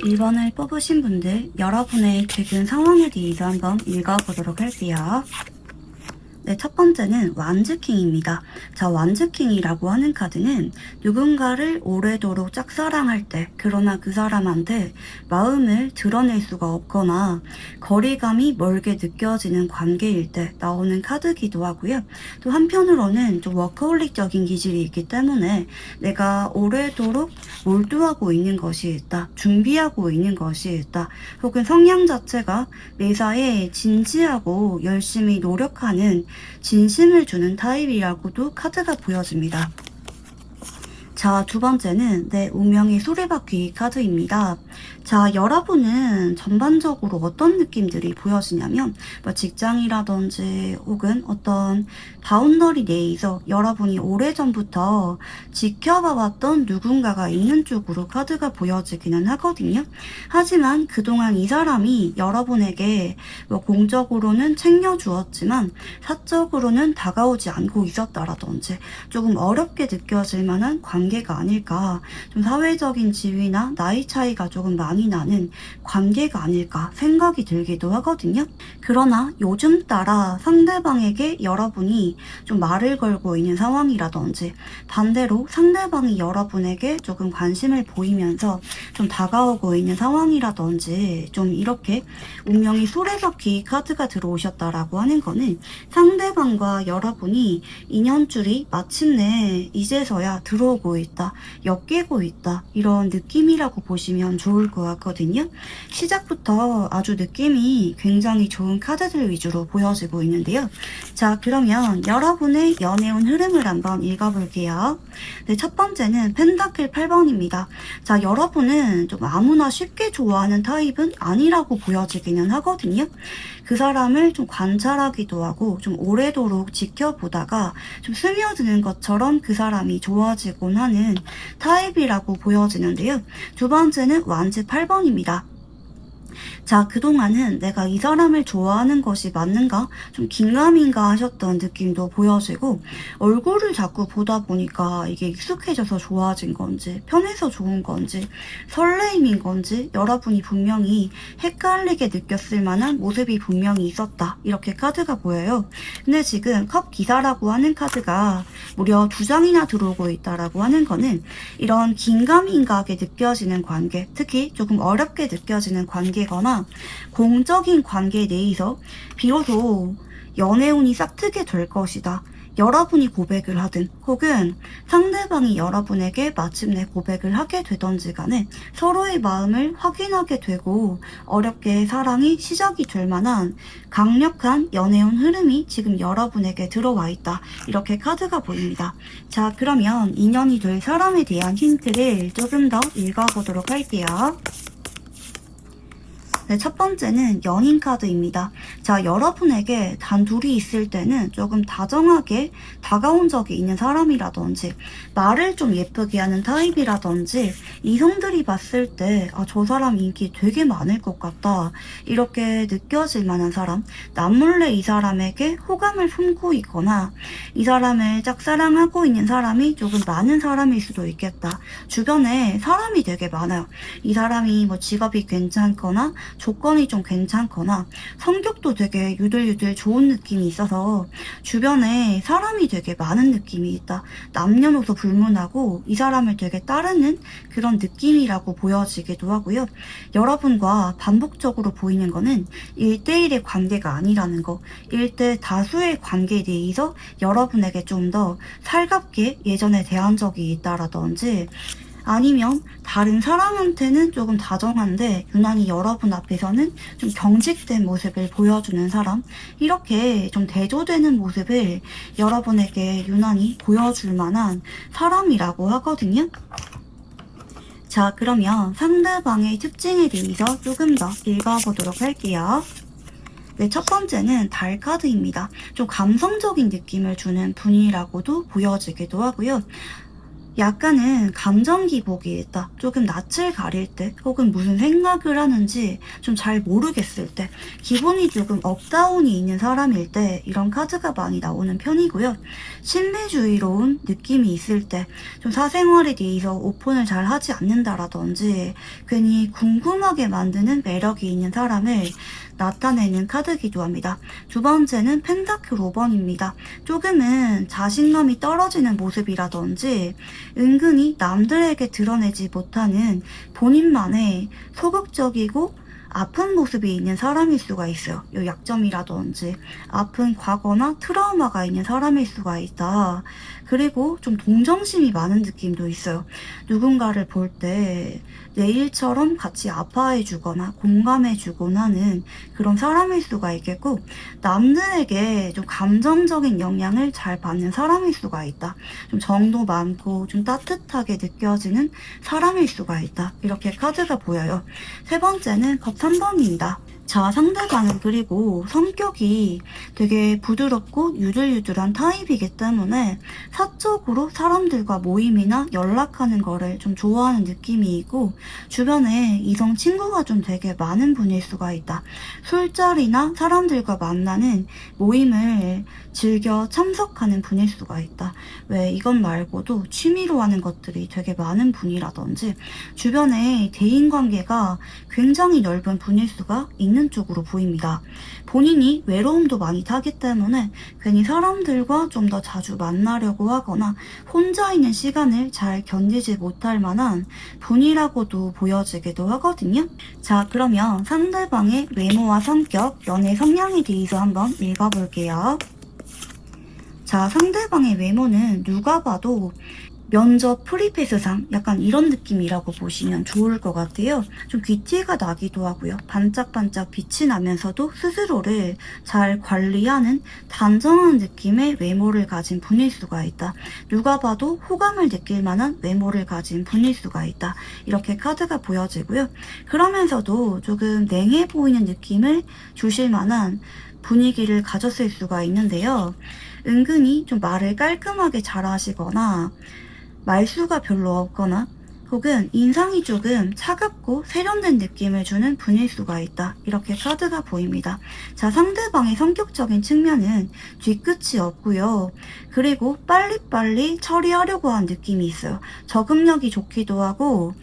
1번을 뽑으신 분들, 여러분의 최근 상황에 대해서 한번 읽어보도록 할게요. 네, 첫 번째는 완즈킹입니다. 자, 완즈킹이라고 하는 카드는 누군가를 오래도록 짝사랑할 때, 그러나 그 사람한테 마음을 드러낼 수가 없거나 거리감이 멀게 느껴지는 관계일 때 나오는 카드기도 하고요. 또 한편으로는 좀 워커홀릭적인 기질이 있기 때문에 내가 오래도록 몰두하고 있는 것이 있다, 준비하고 있는 것이 있다, 혹은 성향 자체가 매사에 진지하고 열심히 노력하는 진심을 주는 타입이라고도 카드가 보여집니다. 자, 두 번째는 운명의 수레바퀴 카드입니다. 자, 여러분은 전반적으로 어떤 느낌들이 보여지냐면 직장이라든지 혹은 어떤 바운더리 내에서 여러분이 오래전부터 지켜봐왔던 누군가가 있는 쪽으로 카드가 보여지기는 하거든요. 하지만 그동안 이 사람이 여러분에게 공적으로는 챙겨주었지만 사적으로는 다가오지 않고 있었다라든지 조금 어렵게 느껴질 만한 관계가 아닐까, 좀 사회적인 지위나 나이 차이가 조금 많이 나는 관계가 아닐까 생각이 들기도 하거든요. 그러나 요즘 따라 상대방에게 여러분이 좀 말을 걸고 있는 상황이라든지 반대로 상대방이 여러분에게 조금 관심을 보이면서 좀 다가오고 있는 상황이라든지 좀 이렇게 운명의 수레바퀴 카드가 들어오셨다라고 하는 거는 상대방과 여러분이 인연줄이 마침내 이제서야 들어오고 있다, 엮이고 있다, 이런 느낌이라고 보시면 좋을 것 같거든요. 시작부터 아주 느낌이 굉장히 좋은 카드들 위주로 보여지고 있는데요. 자, 그러면 여러분의 연애운 흐름을 한번 읽어볼게요. 네, 첫 번째는 펜타클 8번입니다. 자, 여러분은 좀 아무나 쉽게 좋아하는 타입은 아니라고 보여지기는 하거든요. 그 사람을 좀 관찰하기도 하고 좀 오래도록 지켜보다가 좀 스며드는 것처럼 그 사람이 좋아지곤 하는 타입이라고 보여지는데요. 두 번째는 완즈 8번입니다. 자, 그동안은 내가 이 사람을 좋아하는 것이 맞는가? 좀 긴가민가 하셨던 느낌도 보여지고, 얼굴을 자꾸 보다 보니까 이게 익숙해져서 좋아진 건지, 편해서 좋은 건지, 설레임인 건지, 여러분이 분명히 헷갈리게 느꼈을 만한 모습이 분명히 있었다, 이렇게 카드가 보여요. 근데 지금 컵 기사라고 하는 카드가 무려 2장이나 들어오고 있다라고 하는 거는 이런 긴가민가하게 느껴지는 관계, 특히 조금 어렵게 느껴지는 관계거나 공적인 관계 내에서 비로소 연애운이 싹트게 될 것이다. 여러분이 고백을 하든 혹은 상대방이 여러분에게 마침내 고백을 하게 되던지 간에 서로의 마음을 확인하게 되고 어렵게 사랑이 시작이 될 만한 강력한 연애운 흐름이 지금 여러분에게 들어와 있다, 이렇게 카드가 보입니다. 자, 그러면 인연이 될 사람에 대한 힌트를 조금 더 읽어보도록 할게요. 네, 첫 번째는 연인 카드입니다. 자, 여러분에게 단둘이 있을 때는 조금 다정하게 다가온 적이 있는 사람이라든지 말을 좀 예쁘게 하는 타입이라든지 이성들이 봤을 때 저 사람 인기 되게 많을 것 같다, 이렇게 느껴질 만한 사람, 남몰래 이 사람에게 호감을 품고 있거나 이 사람을 짝사랑하고 있는 사람이 조금 많은 사람일 수도 있겠다. 주변에 사람이 되게 많아요. 이 사람이 직업이 괜찮거나 조건이 좀 괜찮거나 성격도 되게 유들유들 좋은 느낌이 있어서 주변에 사람이 되게 많은 느낌이 있다. 남녀노소 불문하고 이 사람을 되게 따르는 그런 느낌이라고 보여지기도 하고요. 여러분과 반복적으로 보이는 거는 1대1의 관계가 아니라는 거, 1대 다수의 관계에 대해서 여러분에게 좀 더 살갑게 예전에 대한 적이 있다라든지 아니면 다른 사람한테는 조금 다정한데 유난히 여러분 앞에서는 좀 경직된 모습을 보여주는 사람, 이렇게 좀 대조되는 모습을 여러분에게 유난히 보여줄 만한 사람이라고 하거든요. 자, 그러면 상대방의 특징에 대해서 조금 더 읽어보도록 할게요. 네, 첫 번째는 달 카드입니다. 좀 감성적인 느낌을 주는 분이라고도 보여지기도 하고요. 약간은 감정 기복이 있다. 조금 낯을 가릴 때 혹은 무슨 생각을 하는지 좀 잘 모르겠을 때 기분이 조금 업다운이 있는 사람일 때 이런 카드가 많이 나오는 편이고요. 신비주의로운 느낌이 있을 때 좀 사생활에 대해서 오픈을 잘 하지 않는다라든지 괜히 궁금하게 만드는 매력이 있는 사람을 나타내는 카드이기도 합니다. 두 번째는 펜타클 5번입니다. 조금은 자신감이 떨어지는 모습이라든지 은근히 남들에게 드러내지 못하는 본인만의 소극적이고 아픈 모습이 있는 사람일 수가 있어요. 이 약점이라든지 아픈 과거나 트라우마가 있는 사람일 수가 있다. 그리고 좀 동정심이 많은 느낌도 있어요. 누군가를 볼 때 내 일처럼 같이 아파해주거나 공감해주거나 하는 그런 사람일 수가 있겠고, 남들에게 좀 감정적인 영향을 잘 받는 사람일 수가 있다. 좀 정도 많고 좀 따뜻하게 느껴지는 사람일 수가 있다. 이렇게 카드가 보여요. 세 번째는 컵 3번입니다. 자, 상대방은 그리고 성격이 되게 부드럽고 유들유들한 타입이기 때문에 사적으로 사람들과 모임이나 연락하는 거를 좀 좋아하는 느낌이 있고, 주변에 이성 친구가 좀 되게 많은 분일 수가 있다. 술자리나 사람들과 만나는 모임을 즐겨 참석하는 분일 수가 있다. 왜 이것 말고도 취미로 하는 것들이 되게 많은 분이라든지 주변에 대인관계가 굉장히 넓은 분일 수가 있는 쪽으로 보입니다. 본인이 외로움도 많이 타기 때문에 괜히 사람들과 좀 더 자주 만나려고 하거나 혼자 있는 시간을 잘 견디지 못할 만한 분이라고도 보여지기도 하거든요. 자, 그러면 상대방의 외모와 성격, 연애 성향에 대해서 한번 읽어볼게요. 자, 상대방의 외모는 누가 봐도 면접 프리패스상 약간 이런 느낌이라고 보시면 좋을 것 같아요. 좀 귀티가 나기도 하고요. 반짝반짝 빛이 나면서도 스스로를 잘 관리하는 단정한 느낌의 외모를 가진 분일 수가 있다. 누가 봐도 호감을 느낄 만한 외모를 가진 분일 수가 있다. 이렇게 카드가 보여지고요. 그러면서도 조금 냉해 보이는 느낌을 주실 만한 분위기를 가졌을 수가 있는데요. 은근히 좀 말을 깔끔하게 잘하시거나 말수가 별로 없거나 혹은 인상이 조금 차갑고 세련된 느낌을 주는 분일 수가 있다. 이렇게 카드가 보입니다. 자, 상대방의 성격적인 측면은 뒤끝이 없고요. 그리고 빨리빨리 처리하려고 하는 느낌이 있어요. 적응력이 좋기도 하고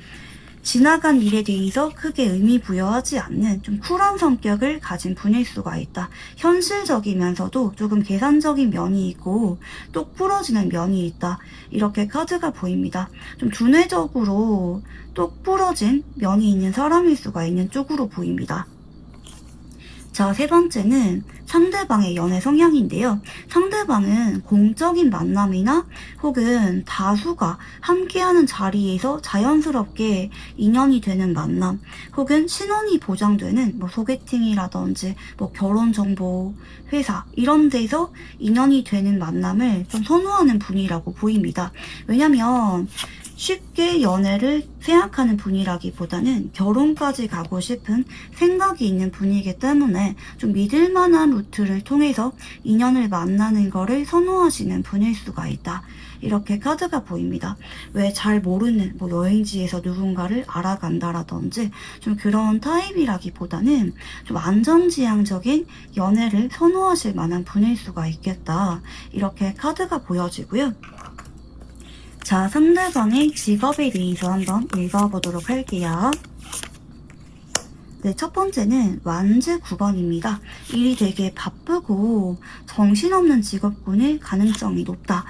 지나간 일에 대해서 크게 의미 부여하지 않는 좀 쿨한 성격을 가진 분일 수가 있다. 현실적이면서도 조금 계산적인 면이 있고 똑 부러지는 면이 있다. 이렇게 카드가 보입니다. 좀 두뇌적으로 똑 부러진 면이 있는 사람일 수가 있는 쪽으로 보입니다. 자, 세 번째는 상대방의 연애 성향인데요. 상대방은 공적인 만남이나 혹은 다수가 함께하는 자리에서 자연스럽게 인연이 되는 만남, 혹은 신원이 보장되는 소개팅이라든지 결혼정보 회사 이런 데서 인연이 되는 만남을 좀 선호하는 분이라고 보입니다. 왜냐면 쉽게 연애를 생각하는 분이라기보다는 결혼까지 가고 싶은 생각이 있는 분이기 때문에 좀 믿을 만한 루트를 통해서 인연을 만나는 거를 선호하시는 분일 수가 있다. 이렇게 카드가 보입니다. 왜 잘 모르는 여행지에서 누군가를 알아간다라든지 좀 그런 타입이라기보다는 좀 안전지향적인 연애를 선호하실 만한 분일 수가 있겠다. 이렇게 카드가 보여지고요. 자, 상대방의 직업에 대해서 한번 읽어보도록 할게요. 네, 첫 번째는 완즈 9번입니다. 일이 되게 바쁘고 정신없는 직업군일 가능성이 높다.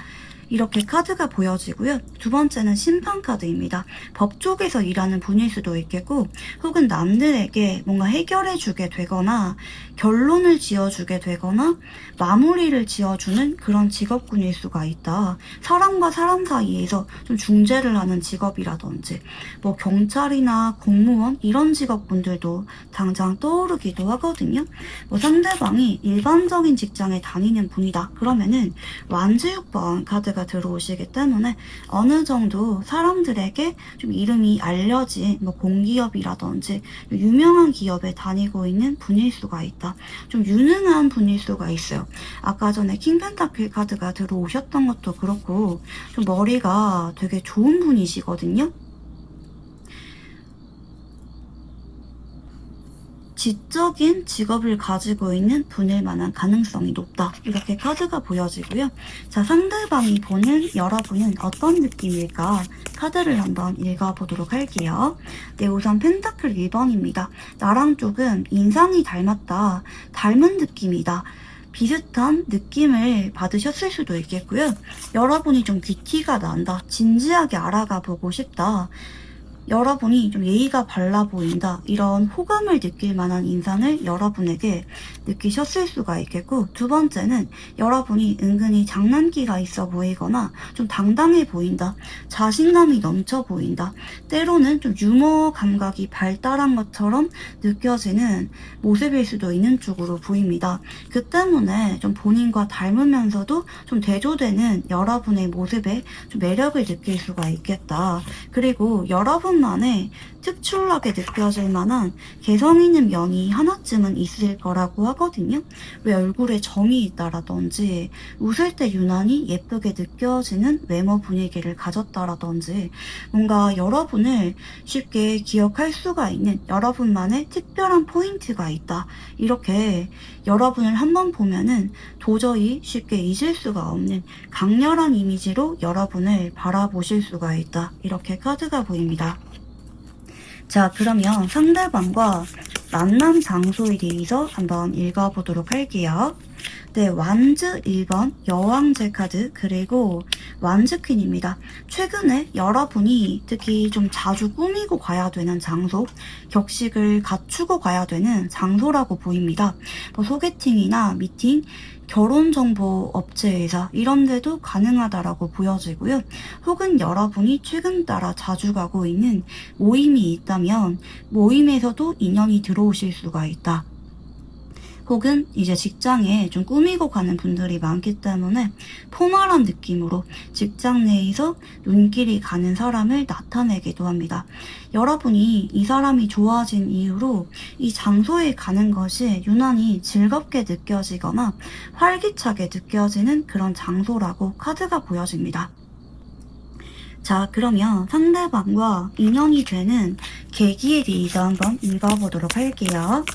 이렇게 카드가 보여지고요. 두 번째는 심판 카드입니다. 법 쪽에서 일하는 분일 수도 있겠고, 혹은 남들에게 뭔가 해결해주게 되거나, 결론을 지어주게 되거나, 마무리를 지어주는 그런 직업군일 수가 있다. 사람과 사람 사이에서 좀 중재를 하는 직업이라든지, 뭐 경찰이나 공무원 이런 직업군들도 당장 떠오르기도 하거든요. 뭐 상대방이 일반적인 직장에 다니는 분이다. 그러면은 완즈 6번 카드가 들어오시기 때문에 어느 정도 사람들에게 좀 이름이 알려진 뭐 공기업이라든지 유명한 기업에 다니고 있는 분일 수가 있다. 좀 유능한 분일 수가 있어요. 아까 전에 킹펜타클 카드가 들어오셨던 것도 그렇고 좀 머리가 되게 좋은 분이시거든요. 지적인 직업을 가지고 있는 분일 만한 가능성이 높다. 이렇게 카드가 보여지고요. 자, 상대방이 보는 여러분은 어떤 느낌일까? 카드를 한번 읽어보도록 할게요. 네, 우선 펜타클 1번입니다. 나랑 조금 인상이 닮았다. 닮은 느낌이다. 비슷한 느낌을 받으셨을 수도 있겠고요. 여러분이 좀 귀티가 난다. 진지하게 알아가 보고 싶다. 여러분이 좀 예의가 발라 보인다. 이런 호감을 느낄 만한 인상을 여러분에게 느끼셨을 수가 있겠고, 두 번째는 여러분이 은근히 장난기가 있어 보이거나 좀 당당해 보인다. 자신감이 넘쳐 보인다. 때로는 좀 유머 감각이 발달한 것처럼 느껴지는 모습일 수도 있는 쪽으로 보입니다. 그 때문에 좀 본인과 닮으면서도 좀 대조되는 여러분의 모습에 좀 매력을 느낄 수가 있겠다. 그리고 여러분만의 특출나게 느껴질 만한 개성 있는 면이 하나쯤은 있을 거라고 하거든요. 왜 얼굴에 점이 있다라든지 웃을 때 유난히 예쁘게 느껴지는 외모 분위기를 가졌다라든지 뭔가 여러분을 쉽게 기억할 수가 있는 여러분만의 특별한 포인트가 있다. 이렇게 여러분을 한번 보면은 도저히 쉽게 잊을 수가 없는 강렬한 이미지로 여러분을 바라보실 수가 있다. 이렇게 카드가 보입니다. 자, 그러면 상대방과 만남 장소에 대해서 한번 읽어보도록 할게요. 네, 완즈 1번 여왕제 카드 그리고 완즈 퀸입니다. 최근에 여러분이 특히 좀 자주 꾸미고 가야 되는 장소, 격식을 갖추고 가야 되는 장소라고 보입니다. 뭐 소개팅이나 미팅, 결혼정보 업체에서 이런 데도 가능하다라고 보여지고요. 혹은 여러분이 최근 따라 자주 가고 있는 모임이 있다면 모임에서도 인연이 들어오실 수가 있다. 혹은 이제 직장에 좀 꾸미고 가는 분들이 많기 때문에 포멀한 느낌으로 직장 내에서 눈길이 가는 사람을 나타내기도 합니다. 여러분이 이 사람이 좋아진 이유로 이 장소에 가는 것이 유난히 즐겁게 느껴지거나 활기차게 느껴지는 그런 장소라고 카드가 보여집니다. 자, 그러면 상대방과 인연이 되는 계기에 대해서 한번 읽어보도록 할게요.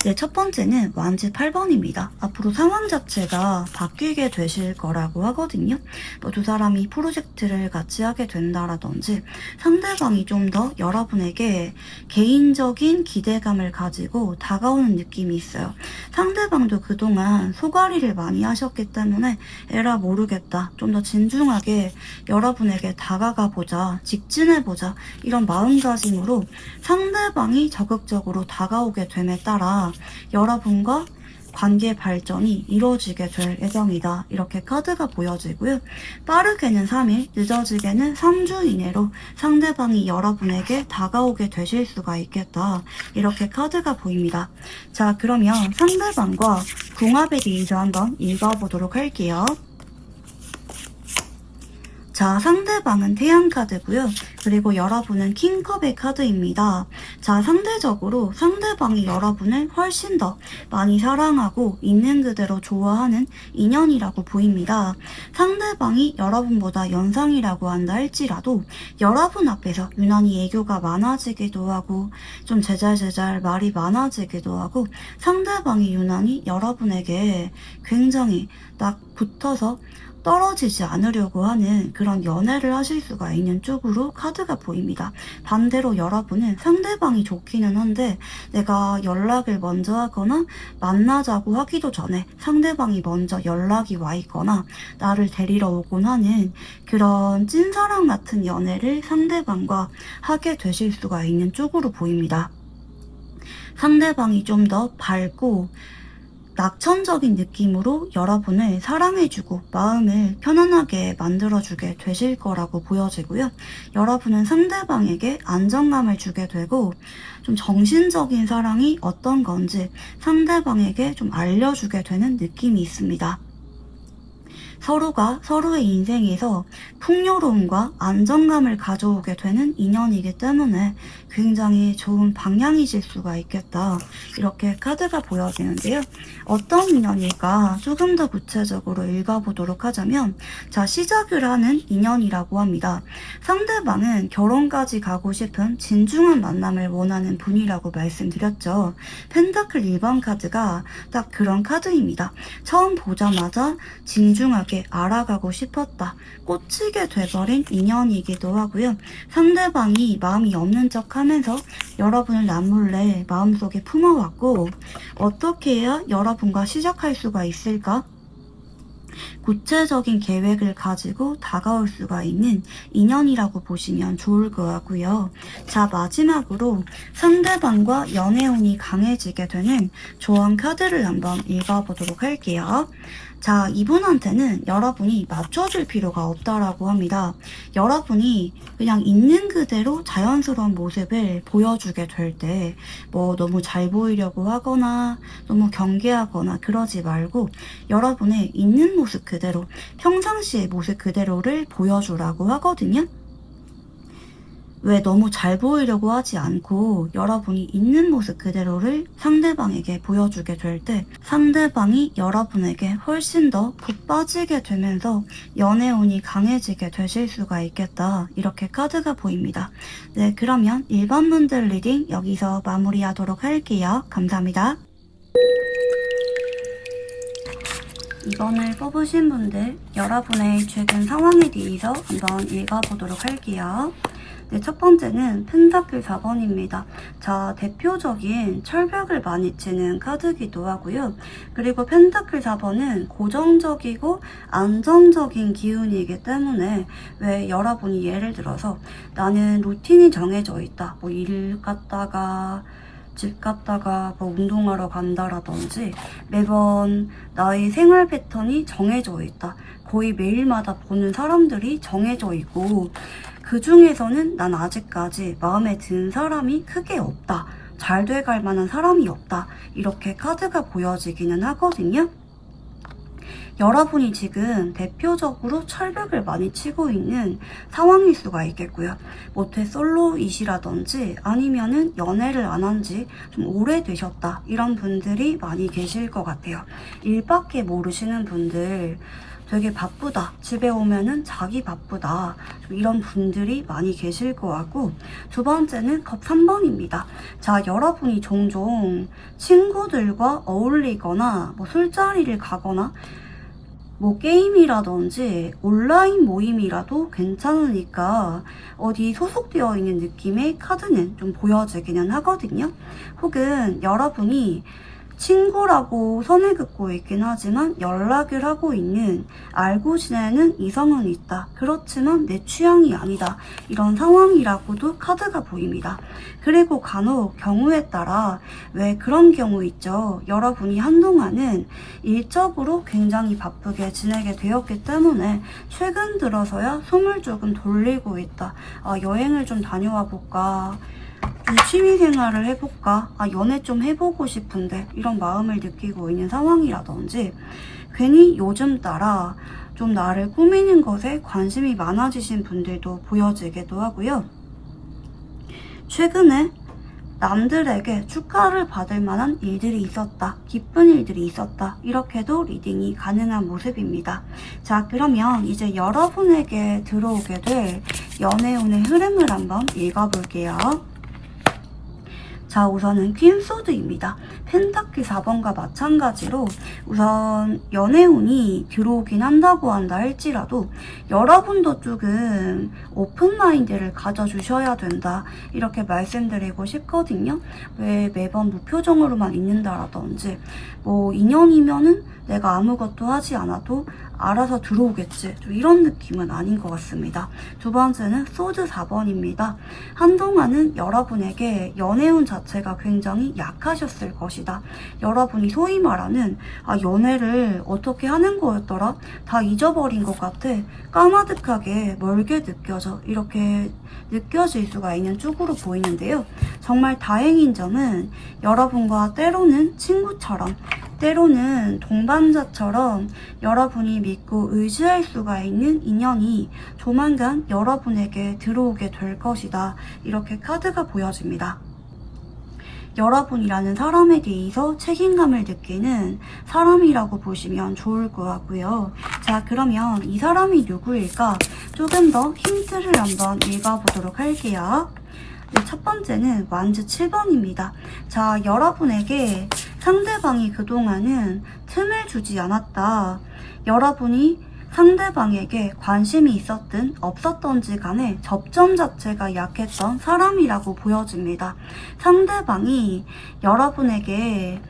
네, 첫 번째는 완즈 8번입니다. 앞으로 상황 자체가 바뀌게 되실 거라고 하거든요. 뭐 두 사람이 프로젝트를 같이 하게 된다라든지 상대방이 좀 더 여러분에게 개인적인 기대감을 가지고 다가오는 느낌이 있어요. 상대방도 그동안 소가리를 많이 하셨기 때문에 에라 모르겠다. 좀 더 진중하게 여러분에게 다가가 보자. 직진해 보자. 이런 마음가짐으로 상대방이 적극적으로 다가오게 됨에 따라 여러분과 관계 발전이 이루어지게 될 예정이다. 이렇게 카드가 보여지고요. 빠르게는 3일, 늦어지게는 3주 이내로 상대방이 여러분에게 다가오게 되실 수가 있겠다. 이렇게 카드가 보입니다. 자, 그러면 상대방과 궁합에 대해서 한번 읽어보도록 할게요. 자, 상대방은 태양 카드고요. 그리고 여러분은 킹컵의 카드입니다. 자, 상대적으로 상대방이 여러분을 훨씬 더 많이 사랑하고 있는 그대로 좋아하는 인연이라고 보입니다. 상대방이 여러분보다 연상이라고 한다 할지라도 여러분 앞에서 유난히 애교가 많아지기도 하고 좀 제잘제잘 말이 많아지기도 하고 상대방이 유난히 여러분에게 굉장히 딱 붙어서 떨어지지 않으려고 하는 그런 연애를 하실 수가 있는 쪽으로 카드가 보입니다. 반대로 여러분은 상대방이 좋기는 한데 내가 연락을 먼저 하거나 만나자고 하기도 전에 상대방이 먼저 연락이 와 있거나 나를 데리러 오곤 하는 그런 찐사랑 같은 연애를 상대방과 하게 되실 수가 있는 쪽으로 보입니다. 상대방이 좀 더 밝고 낙천적인 느낌으로 여러분을 사랑해주고 마음을 편안하게 만들어주게 되실 거라고 보여지고요. 여러분은 상대방에게 안정감을 주게 되고 좀 정신적인 사랑이 어떤 건지 상대방에게 좀 알려주게 되는 느낌이 있습니다. 서로가 서로의 인생에서 풍요로움과 안정감을 가져오게 되는 인연이기 때문에 굉장히 좋은 방향이실 수가 있겠다. 이렇게 카드가 보여지는데요. 어떤 인연일까 조금 더 구체적으로 읽어보도록 하자면 자, 시작을 하는 인연이라고 합니다. 상대방은 결혼까지 가고 싶은 진중한 만남을 원하는 분이라고 말씀드렸죠. 펜타클 1번 카드가 딱 그런 카드입니다. 처음 보자마자 진중하게 알아가고 싶었다. 꽂히게 돼버린 인연이기도 하고요. 상대방이 마음이 없는 척 하면서 여러분을 남몰래 마음속에 품어왔고 어떻게 해야 여러분과 시작할 수가 있을까? 구체적인 계획을 가지고 다가올 수가 있는 인연이라고 보시면 좋을 것 같고요. 자, 마지막으로 상대방과 연애운이 강해지게 되는 조언 카드를 한번 읽어보도록 할게요. 자, 이분한테는 여러분이 맞춰줄 필요가 없다라고 합니다. 여러분이 그냥 있는 그대로 자연스러운 모습을 보여주게 될 때 뭐 너무 잘 보이려고 하거나 너무 경계하거나 그러지 말고 여러분의 있는 모습 그대로 평상시의 모습 그대로를 보여주라고 하거든요. 왜 너무 잘 보이려고 하지 않고 여러분이 있는 모습 그대로를 상대방에게 보여주게 될 때 상대방이 여러분에게 훨씬 더 푹 빠지게 되면서 연애운이 강해지게 되실 수가 있겠다. 이렇게 카드가 보입니다. 네, 그러면 일반 분들 리딩 여기서 마무리하도록 할게요. 감사합니다. 2번을 뽑으신 분들 여러분의 최근 상황에 대해서 한번 읽어보도록 할게요. 네, 첫 번째는 펜타클 4번입니다. 자, 대표적인 철벽을 많이 치는 카드기도 하고요. 그리고 펜타클 4번은 고정적이고 안정적인 기운이기 때문에 왜 여러분이 예를 들어서 나는 루틴이 정해져 있다. 뭐 일 갔다가 집 갔다가 뭐 운동하러 간다라든지 매번 나의 생활 패턴이 정해져 있다. 거의 매일마다 보는 사람들이 정해져 있고 그 중에서는 난 아직까지 마음에 든 사람이 크게 없다. 잘 돼갈 만한 사람이 없다. 이렇게 카드가 보여지기는 하거든요. 여러분이 지금 대표적으로 철벽을 많이 치고 있는 상황일 수가 있겠고요. 모태 솔로이시라든지 아니면은 연애를 안 한 지 좀 오래되셨다. 이런 분들이 많이 계실 것 같아요. 일밖에 모르시는 분들 되게 바쁘다. 집에 오면은 자기 바쁘다. 이런 분들이 많이 계실 것 같고 두 번째는 컵 3번입니다. 자, 여러분이 종종 친구들과 어울리거나 뭐 술자리를 가거나 뭐 게임이라든지 온라인 모임이라도 괜찮으니까 어디 소속되어 있는 느낌의 카드는 좀 보여지기는 하거든요. 혹은 여러분이 친구라고 선을 긋고 있긴 하지만 연락을 하고 있는 알고 지내는 이성은 있다. 그렇지만 내 취향이 아니다. 이런 상황이라고도 카드가 보입니다. 그리고 간혹 경우에 따라 왜 그런 경우 있죠. 여러분이 한동안은 일적으로 굉장히 바쁘게 지내게 되었기 때문에 최근 들어서야 숨을 조금 돌리고 있다. 아, 여행을 좀 다녀와 볼까? 취미생활을 해볼까? 아, 연애 좀 해보고 싶은데 이런 마음을 느끼고 있는 상황이라든지 괜히 요즘 따라 좀 나를 꾸미는 것에 관심이 많아지신 분들도 보여지기도 하고요. 최근에 남들에게 축하를 받을 만한 일들이 있었다. 기쁜 일들이 있었다. 이렇게도 리딩이 가능한 모습입니다. 자, 그러면 이제 여러분에게 들어오게 될 연애운의 흐름을 한번 읽어볼게요. 자, 우선은 퀸소드입니다. 펜타클 4번과 마찬가지로 우선 연애운이 들어오긴 한다고 한다 할지라도 여러분도 조금 오픈마인드를 가져주셔야 된다, 이렇게 말씀드리고 싶거든요. 왜 매번 무표정으로만 있는다라든지 뭐 인연이면은 내가 아무것도 하지 않아도 알아서 들어오겠지, 좀 이런 느낌은 아닌 것 같습니다. 두 번째는 소드 4번입니다. 한동안은 여러분에게 연애운 자체가 굉장히 약하셨을 것이다. 여러분이 소위 말하는 연애를 어떻게 하는 거였더라? 다 잊어버린 것 같아. 까마득하게 멀게 느껴져. 이렇게 느껴질 수가 있는 쪽으로 보이는데요. 정말 다행인 점은 여러분과 때로는 친구처럼, 때로는 동반자처럼 여러분이 믿고 의지할 수가 있는 인연이 조만간 여러분에게 들어오게 될 것이다, 이렇게 카드가 보여집니다. 여러분이라는 사람에 대해서 책임감을 느끼는 사람이라고 보시면 좋을 것 같고요. 자, 그러면 이 사람이 누구일까? 조금 더 힌트를 한번 읽어보도록 할게요. 네, 첫 번째는 완즈 7번입니다. 자, 여러분에게 상대방이 그동안은 틈을 주지 않았다. 여러분이 상대방에게 관심이 있었든 없었던지 간에 접점 자체가 약했던 사람이라고 보여집니다. 상대방이 여러분에게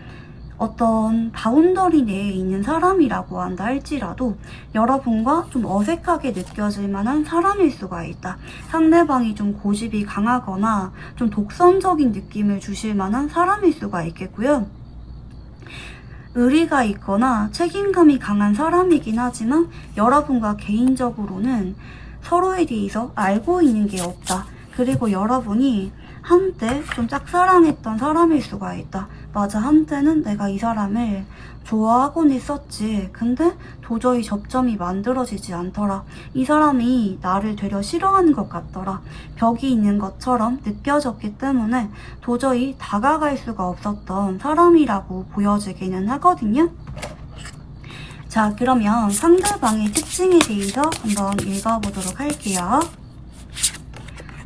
어떤 바운더리 내에 있는 사람이라고 한다 할지라도 여러분과 좀 어색하게 느껴질 만한 사람일 수가 있다. 상대방이 좀 고집이 강하거나 좀 독선적인 느낌을 주실 만한 사람일 수가 있겠고요. 의리가 있거나 책임감이 강한 사람이긴 하지만 여러분과 개인적으로는 서로에 대해서 알고 있는 게 없다. 그리고 여러분이 한때 좀 짝사랑했던 사람일 수가 있다. 맞아, 한때는 내가 이 사람을 좋아하곤 했었지. 근데 도저히 접점이 만들어지지 않더라. 이 사람이 나를 되려 싫어하는 것 같더라. 벽이 있는 것처럼 느껴졌기 때문에 도저히 다가갈 수가 없었던 사람이라고 보여지기는 하거든요. 자, 그러면 상대방의 특징에 대해서 한번 읽어보도록 할게요.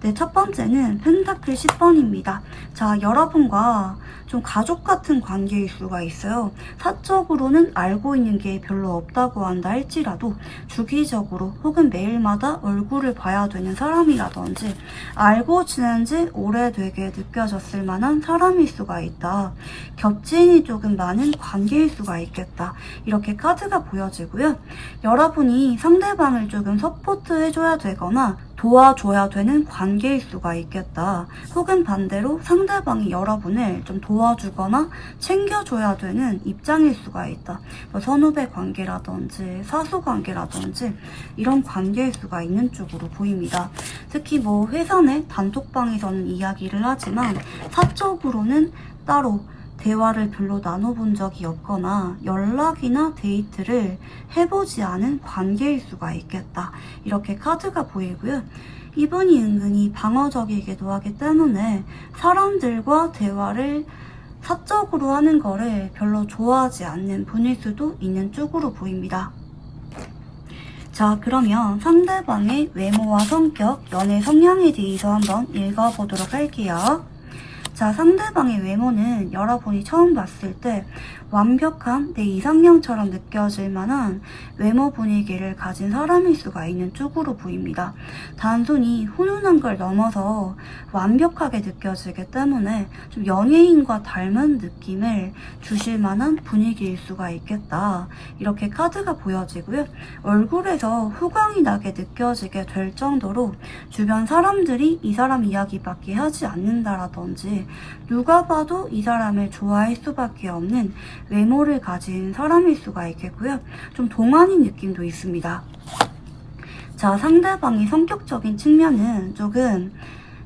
네, 첫 번째는 펜타클 10번입니다. 자, 여러분과 좀 가족 같은 관계일 수가 있어요. 사적으로는 알고 있는 게 별로 없다고 한다 할지라도 주기적으로 혹은 매일마다 얼굴을 봐야 되는 사람이라든지 알고 지낸 지 오래되게 느껴졌을 만한 사람일 수가 있다. 겹친이 조금 많은 관계일 수가 있겠다. 이렇게 카드가 보여지고요. 여러분이 상대방을 조금 서포트해줘야 되거나 도와줘야 되는 관계일 수가 있겠다. 혹은 반대로 상대방이 여러분을 좀 도와주거나 챙겨줘야 되는 입장일 수가 있다. 뭐 선후배 관계라든지 사수 관계라든지 이런 관계일 수가 있는 쪽으로 보입니다. 특히 뭐 회사 내 단톡방에서는 이야기를 하지만 사적으로는 따로 대화를 별로 나눠본 적이 없거나 연락이나 데이트를 해보지 않은 관계일 수가 있겠다. 이렇게 카드가 보이고요. 이분이 은근히 방어적이기도 하기 때문에 사람들과 대화를 사적으로 하는 거를 별로 좋아하지 않는 분일 수도 있는 쪽으로 보입니다. 자, 그러면 상대방의 외모와 성격, 연애 성향에 대해서 한번 읽어보도록 할게요. 자, 상대방의 외모는 여러분이 처음 봤을 때 완벽한 내 이상형처럼 느껴질 만한 외모 분위기를 가진 사람일 수가 있는 쪽으로 보입니다. 단순히 훈훈한 걸 넘어서 완벽하게 느껴지기 때문에 좀 연예인과 닮은 느낌을 주실 만한 분위기일 수가 있겠다. 이렇게 카드가 보여지고요. 얼굴에서 후광이 나게 느껴지게 될 정도로 주변 사람들이 이 사람 이야기밖에 하지 않는다라든지 누가 봐도 이 사람을 좋아할 수밖에 없는 외모를 가진 사람일 수가 있겠고요. 좀 동안인 느낌도 있습니다. 자, 상대방이 성격적인 측면은 조금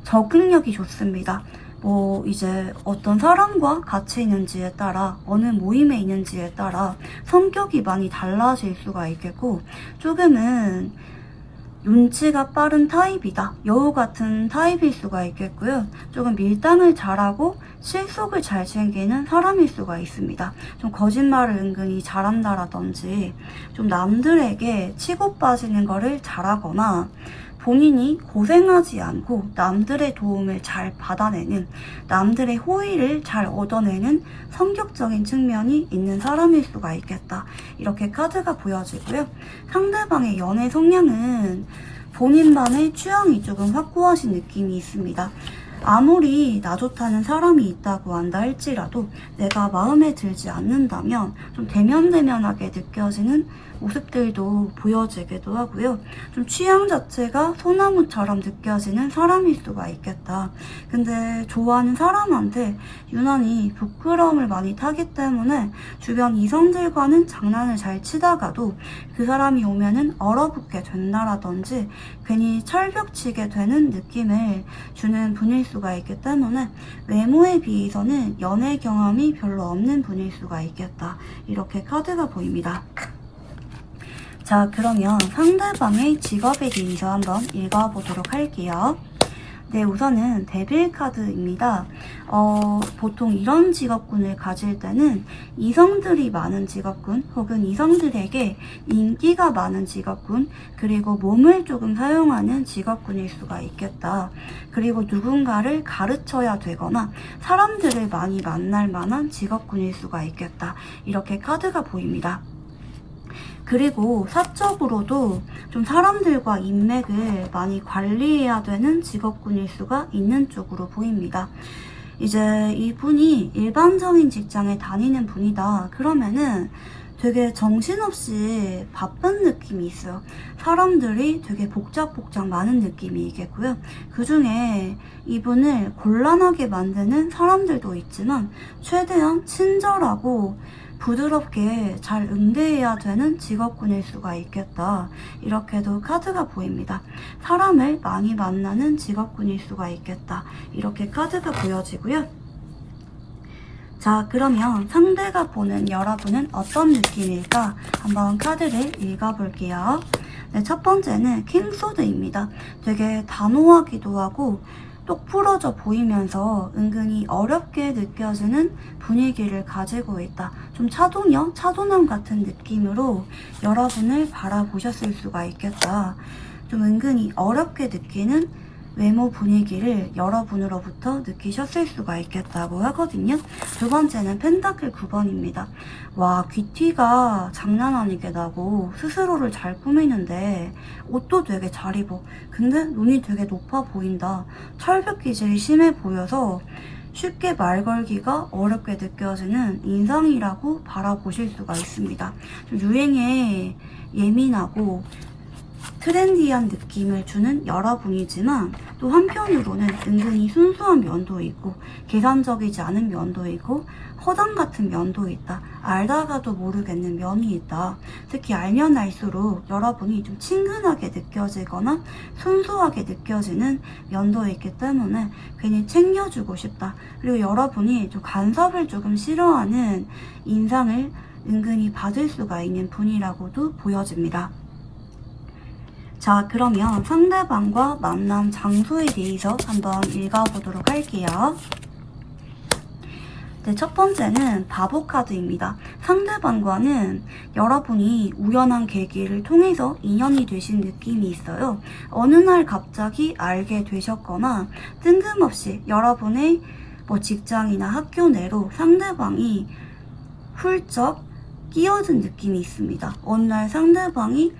적응력이 좋습니다. 뭐 이제 어떤 사람과 같이 있는지에 따라 어느 모임에 있는지에 따라 성격이 많이 달라질 수가 있겠고 조금은 눈치가 빠른 타입이다. 여우 같은 타입일 수가 있겠고요. 조금 밀당을 잘하고 실속을 잘 챙기는 사람일 수가 있습니다. 좀 거짓말을 은근히 잘한다라든지 좀 남들에게 치고 빠지는 거를 잘하거나 본인이 고생하지 않고 남들의 도움을 잘 받아내는, 남들의 호의를 잘 얻어내는 성격적인 측면이 있는 사람일 수가 있겠다. 이렇게 카드가 보여지고요. 상대방의 연애 성향은 본인만의 취향이 조금 확고하신 느낌이 있습니다. 아무리 나 좋다는 사람이 있다고 한다 할지라도 내가 마음에 들지 않는다면 좀 대면대면하게 느껴지는 모습들도 보여지기도 하고요. 좀 취향 자체가 소나무처럼 느껴지는 사람일 수가 있겠다. 근데 좋아하는 사람한테 유난히 부끄러움을 많이 타기 때문에 주변 이성들과는 장난을 잘 치다가도 그 사람이 오면은 얼어붙게 된다라든지 괜히 철벽치게 되는 느낌을 주는 분일 수가 있기 때문에 외모에 비해서는 연애 경험이 별로 없는 분일 수가 있겠다. 이렇게 카드가 보입니다. 자, 그러면 상대방의 직업에 대해서 한번 읽어보도록 할게요. 네, 우선은 데빌 카드입니다. 보통 이런 직업군을 가질 때는 이성들이 많은 직업군, 혹은 이성들에게 인기가 많은 직업군, 그리고 몸을 조금 사용하는 직업군일 수가 있겠다. 그리고 누군가를 가르쳐야 되거나 사람들을 많이 만날 만한 직업군일 수가 있겠다. 이렇게 카드가 보입니다. 그리고 사적으로도 좀 사람들과 인맥을 많이 관리해야 되는 직업군일 수가 있는 쪽으로 보입니다. 이제 이분이 일반적인 직장에 다니는 분이다. 그러면은 되게 정신없이 바쁜 느낌이 있어요. 사람들이 되게 복잡복잡 많은 느낌이 있겠고요. 그 중에 이분을 곤란하게 만드는 사람들도 있지만 최대한 친절하고 부드럽게 잘 응대해야 되는 직업군일 수가 있겠다. 이렇게도 카드가 보입니다. 사람을 많이 만나는 직업군일 수가 있겠다. 이렇게 카드가 보여지고요. 자, 그러면 상대가 보는 여러분은 어떤 느낌일까? 한번 카드를 읽어볼게요. 네, 첫 번째는 킹소드입니다. 되게 단호하기도 하고 똑 부러져 보이면서 은근히 어렵게 느껴지는 분위기를 가지고 있다. 좀 차도남 같은 느낌으로 여러분을 바라보셨을 수가 있겠다. 좀 은근히 어렵게 느끼는 외모 분위기를 여러분으로부터 느끼셨을 수가 있겠다고 하거든요. 두 번째는 펜타클 9번입니다. 와, 귀티가 장난 아니게 나고 스스로를 잘 꾸미는데 옷도 되게 잘 입어. 근데 눈이 되게 높아 보인다. 철벽 기질이 심해 보여서 쉽게 말 걸기가 어렵게 느껴지는 인상이라고 바라보실 수가 있습니다. 좀 유행에 예민하고 트렌디한 느낌을 주는 여러분이지만 또 한편으로는 은근히 순수한 면도 있고 계산적이지 않은 면도 있고 허당 같은 면도 있다. 알다가도 모르겠는 면이 있다. 특히 알면 알수록 여러분이 좀 친근하게 느껴지거나 순수하게 느껴지는 면도 있기 때문에 괜히 챙겨주고 싶다. 그리고 여러분이 좀 간섭을 조금 싫어하는 인상을 은근히 받을 수가 있는 분이라고도 보여집니다. 자, 그러면 상대방과 만남 장소에 대해서 한번 읽어보도록 할게요. 네, 첫 번째는 바보 카드입니다. 상대방과는 여러분이 우연한 계기를 통해서 인연이 되신 느낌이 있어요. 어느 날 갑자기 알게 되셨거나 뜬금없이 여러분의 직장이나 학교 내로 상대방이 훌쩍 끼어든 느낌이 있습니다. 어느 날 상대방이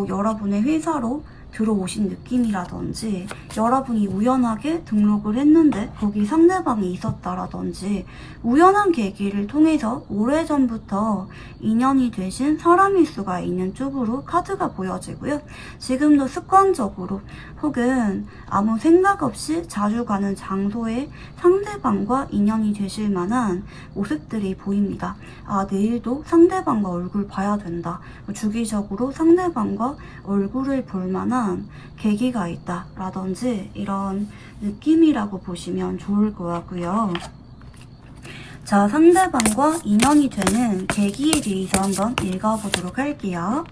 여러분의 회사로 들어오신 느낌이라든지 여러분이 우연하게 등록을 했는데 거기 상대방이 있었다라든지 우연한 계기를 통해서 오래전부터 인연이 되신 사람일 수가 있는 쪽으로 카드가 보여지고요. 지금도 습관적으로 혹은 아무 생각 없이 자주 가는 장소에 상대방과 인연이 되실 만한 모습들이 보입니다. 아, 내일도 상대방과 얼굴 봐야 된다. 주기적으로 상대방과 얼굴을 볼 만한 계기가 있다 라든지 이런 느낌이라고 보시면 좋을 것 같고요. 자, 상대방과 인연이 되는 계기에 대해서 한번 읽어보도록 할게요.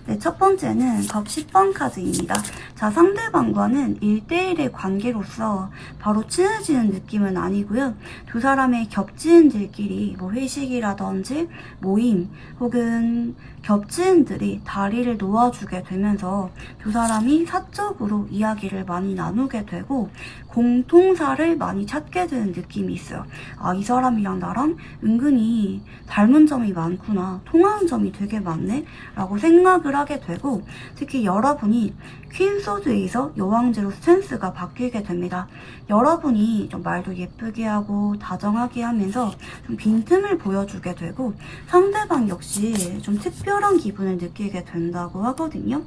네, 첫 번째는 컵 10번 카드입니다. 자, 상대방과는 1대1의 관계로서 바로 친해지는 느낌은 아니고요. 두 사람의 겹지은들끼리 뭐 회식이라든지 모임 혹은 겹지은들이 다리를 놓아주게 되면서 두 사람이 사적으로 이야기를 많이 나누게 되고 공통사를 많이 찾게 되는 느낌이 있어요. 아, 이 사람이랑 나랑 은근히 닮은 점이 많구나, 통하는 점이 되게 많네 라고 생각을 하게 되고, 특히 여러분이 퀸소드에서 여왕제로 스탠스가 바뀌게 됩니다. 여러분이 좀 말도 예쁘게 하고 다정하게 하면서 좀 빈틈을 보여주게 되고, 상대방 역시 좀 특별한 기분을 느끼게 된다고 하거든요.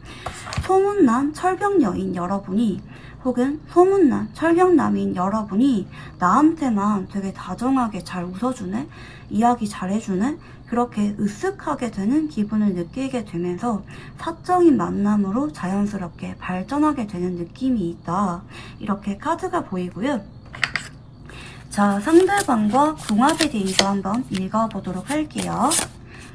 소문난 철벽녀인 여러분이 혹은 소문난 철벽남인 여러분이 나한테만 되게 다정하게 잘 웃어주네, 이야기 잘해주네, 그렇게 으쓱하게 되는 기분을 느끼게 되면서 사적인 만남으로 자연스럽게 발전하게 되는 느낌이 있다. 이렇게 카드가 보이고요. 자, 상대방과 궁합에 대해서 한번 읽어보도록 할게요.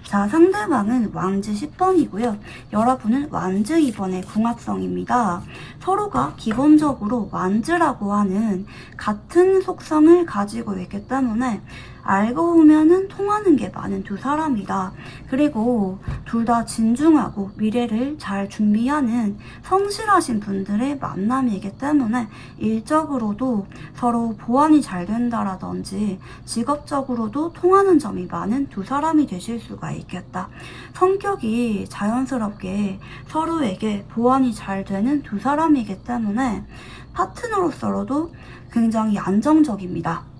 자, 상대방은 왕즈 10번이고요. 여러분은 완즈 2번의 궁합성입니다. 서로가 기본적으로 완즈라고 하는 같은 속성을 가지고 있기 때문에 알고 보면은 통하는 게 많은 두 사람이다. 그리고 둘 다 진중하고 미래를 잘 준비하는 성실하신 분들의 만남이기 때문에 일적으로도 서로 보완이 잘 된다라든지 직업적으로도 통하는 점이 많은 두 사람이 되실 수가 있겠다. 성격이 자연스럽게 서로에게 보완이 잘 되는 두 사람이기 때문에 파트너로서도 굉장히 안정적입니다.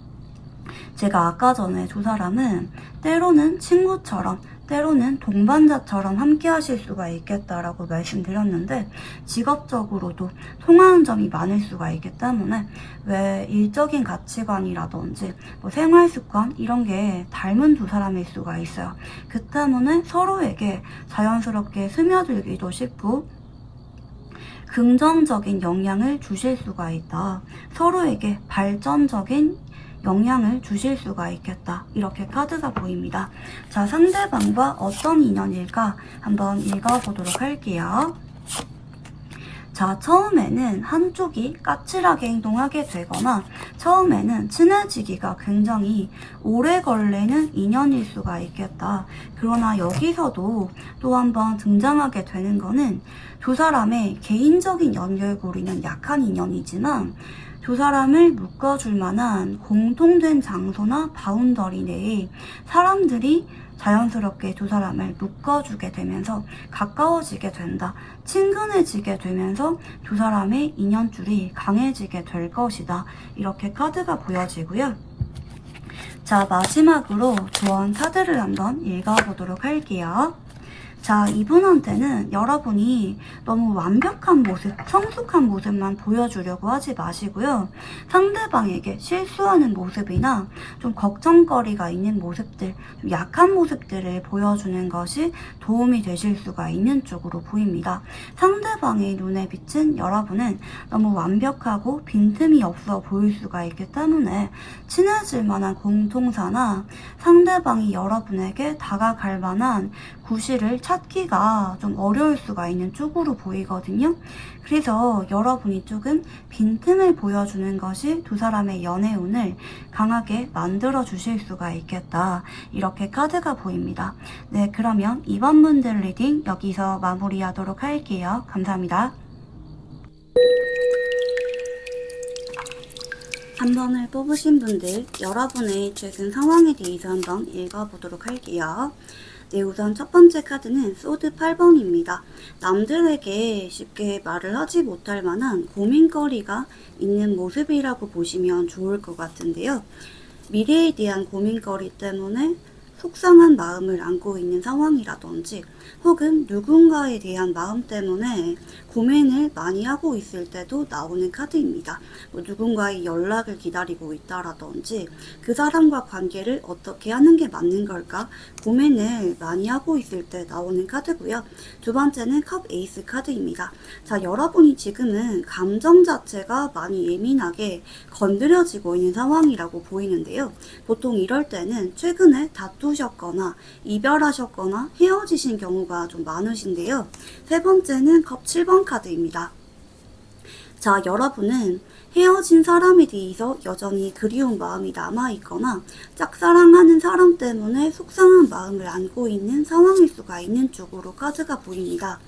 제가 아까 전에 두 사람은 때로는 친구처럼 때로는 동반자처럼 함께 하실 수가 있겠다라고 말씀드렸는데, 직업적으로도 통하는 점이 많을 수가 있기 때문에 왜 일적인 가치관이라든지 뭐 생활습관 이런 게 닮은 두 사람일 수가 있어요. 그 때문에 서로에게 자연스럽게 스며들기도 쉽고 긍정적인 영향을 주실 수가 있다. 서로에게 발전적인 영향을 주실 수가 있겠다. 이렇게 카드가 보입니다. 자, 상대방과 어떤 인연일까 한번 읽어보도록 할게요. 자, 처음에는 한쪽이 까칠하게 행동하게 되거나 처음에는 친해지기가 굉장히 오래 걸리는 인연일 수가 있겠다. 그러나 여기서도 또 한번 등장하게 되는 거는 두 사람의 개인적인 연결고리는 약한 인연이지만 두 사람을 묶어줄 만한 공통된 장소나 바운더리 내에 사람들이 자연스럽게 두 사람을 묶어주게 되면서 가까워지게 된다. 친근해지게 되면서 두 사람의 인연줄이 강해지게 될 것이다. 이렇게 카드가 보여지고요. 자, 마지막으로 조언 카드를 한번 읽어보도록 할게요. 자, 이분한테는 여러분이 너무 완벽한 모습, 성숙한 모습만 보여주려고 하지 마시고요. 상대방에게 실수하는 모습이나 좀 걱정거리가 있는 모습들, 좀 약한 모습들을 보여주는 것이 도움이 되실 수가 있는 쪽으로 보입니다. 상대방의 눈에 비친 여러분은 너무 완벽하고 빈틈이 없어 보일 수가 있기 때문에 친해질 만한 공통사나 상대방이 여러분에게 다가갈 만한 구실을 찾기가 좀 어려울 수가 있는 쪽으로 보이거든요. 그래서 여러분이 조금 빈틈을 보여주는 것이 두 사람의 연애운을 강하게 만들어 주실 수가 있겠다. 이렇게 카드가 보입니다. 네, 그러면 이번 분들 리딩 여기서 마무리하도록 할게요. 감사합니다. 한 번을 뽑으신 분들, 여러분의 최근 상황에 대해서 한번 읽어보도록 할게요. 네, 우선 첫 번째 카드는 소드 8번입니다. 남들에게 쉽게 말을 하지 못할 만한 고민거리가 있는 모습이라고 보시면 좋을 것 같은데요. 미래에 대한 고민거리 때문에 속상한 마음을 안고 있는 상황이라든지 혹은 누군가에 대한 마음 때문에 고민을 많이 하고 있을 때도 나오는 카드입니다. 뭐 누군가의 연락을 기다리고 있다라든지 그 사람과 관계를 어떻게 하는 게 맞는 걸까 고민을 많이 하고 있을 때 나오는 카드고요. 두 번째는 컵 에이스 카드입니다. 자, 여러분이 지금은 감정 자체가 많이 예민하게 건드려지고 있는 상황이라고 보이는데요. 보통 이럴 때는 최근에 다투셨거나 이별하셨거나 헤어지신 경우가 좀 많으신데요. 세 번째는 컵 7번 카드입니다. 자, 여러분은 헤어진 사람에 대해서 여전히 그리운 마음이 남아있거나 짝사랑하는 사람 때문에 속상한 마음을 안고 있는 상황일 수가 있는 쪽으로 카드가 보입니다.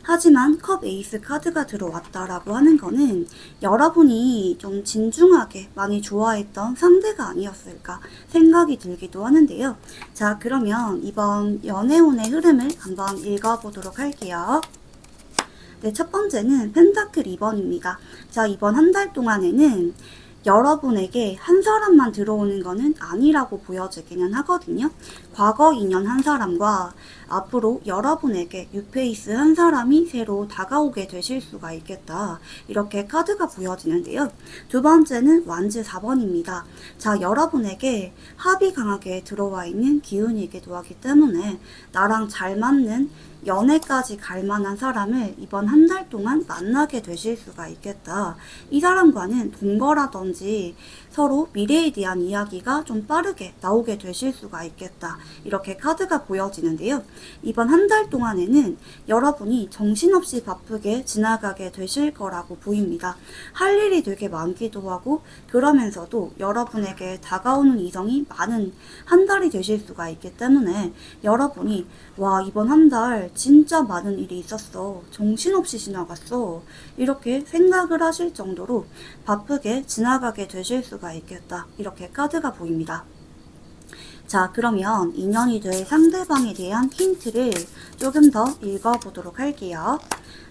하지만 컵 에이스 카드가 들어왔다라고 하는 거는 여러분이 좀 진중하게 많이 좋아했던 상대가 아니었을까 생각이 들기도 하는데요. 자, 그러면 이번 연애운의 흐름을 한번 읽어보도록 할게요. 네, 첫 번째는 펜타클 2번입니다. 자, 이번 한 달 동안에는 여러분에게 한 사람만 들어오는 거는 아니라고 보여지기는 하거든요. 과거 인연 한 사람과 앞으로 여러분에게 뉴페이스 한 사람이 새로 다가오게 되실 수가 있겠다. 이렇게 카드가 보여지는데요. 두 번째는 완즈 4번입니다. 자, 여러분에게 합이 강하게 들어와 있는 기운이기도 하기 때문에 나랑 잘 맞는 연애까지 갈 만한 사람을 이번 한 달 동안 만나게 되실 수가 있겠다. 이 사람과는 동거라든지 서로 미래에 대한 이야기가 좀 빠르게 나오게 되실 수가 있겠다. 이렇게 카드가 보여지는데요. 이번 한 달 동안에는 여러분이 정신없이 바쁘게 지나가게 되실 거라고 보입니다. 할 일이 되게 많기도 하고 그러면서도 여러분에게 다가오는 이성이 많은 한 달이 되실 수가 있기 때문에 여러분이 와, 이번 한 달 진짜 많은 일이 있었어. 정신없이 지나갔어. 이렇게 생각을 하실 정도로 바쁘게 지나가게 되실 수가 있겠다. 이렇게 카드가 보입니다. 자, 그러면 인연이 될 상대방에 대한 힌트를 조금 더 읽어보도록 할게요.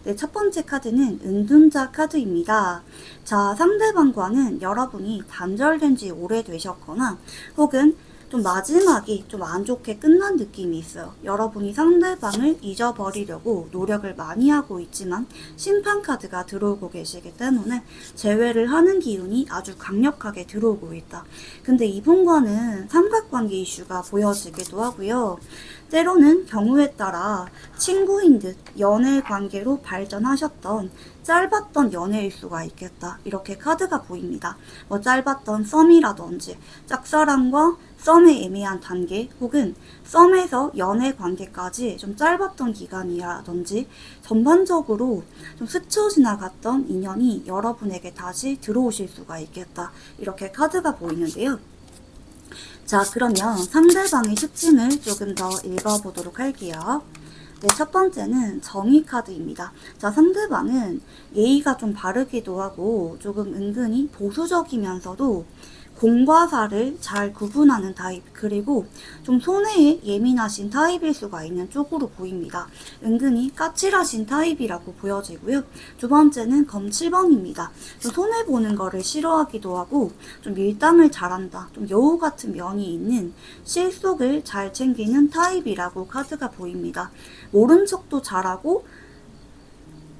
네, 첫 번째 카드는 은둔자 카드입니다. 자, 상대방과는 여러분이 단절된 지 오래되셨거나 혹은 좀 마지막이 좀 안 좋게 끝난 느낌이 있어요. 여러분이 상대방을 잊어버리려고 노력을 많이 하고 있지만 심판 카드가 들어오고 계시기 때문에 제외를 하는 기운이 아주 강력하게 들어오고 있다. 근데 이분과는 삼각관계 이슈가 보여지기도 하고요. 때로는 경우에 따라 친구인 듯 연애 관계로 발전하셨던 짧았던 연애일 수가 있겠다. 이렇게 카드가 보입니다. 뭐 짧았던 썸이라든지 짝사랑과 썸의 애매한 단계 혹은 썸에서 연애 관계까지 좀 짧았던 기간이라든지 전반적으로 좀 스쳐 지나갔던 인연이 여러분에게 다시 들어오실 수가 있겠다. 이렇게 카드가 보이는데요. 자, 그러면 상대방의 특징을 조금 더 읽어보도록 할게요. 네, 첫 번째는 정의 카드입니다. 자, 상대방은 예의가 좀 바르기도 하고 조금 은근히 보수적이면서도 공과 사를 잘 구분하는 타입, 그리고 좀 손해에 예민하신 타입일 수가 있는 쪽으로 보입니다. 은근히 까칠하신 타입이라고 보여지고요. 두 번째는 검 7번입니다. 좀 손해보는 거를 싫어하기도 하고 좀 밀당을 잘한다, 좀 여우 같은 면이 있는 실속을 잘 챙기는 타입이라고 카드가 보입니다. 모른 척도 잘하고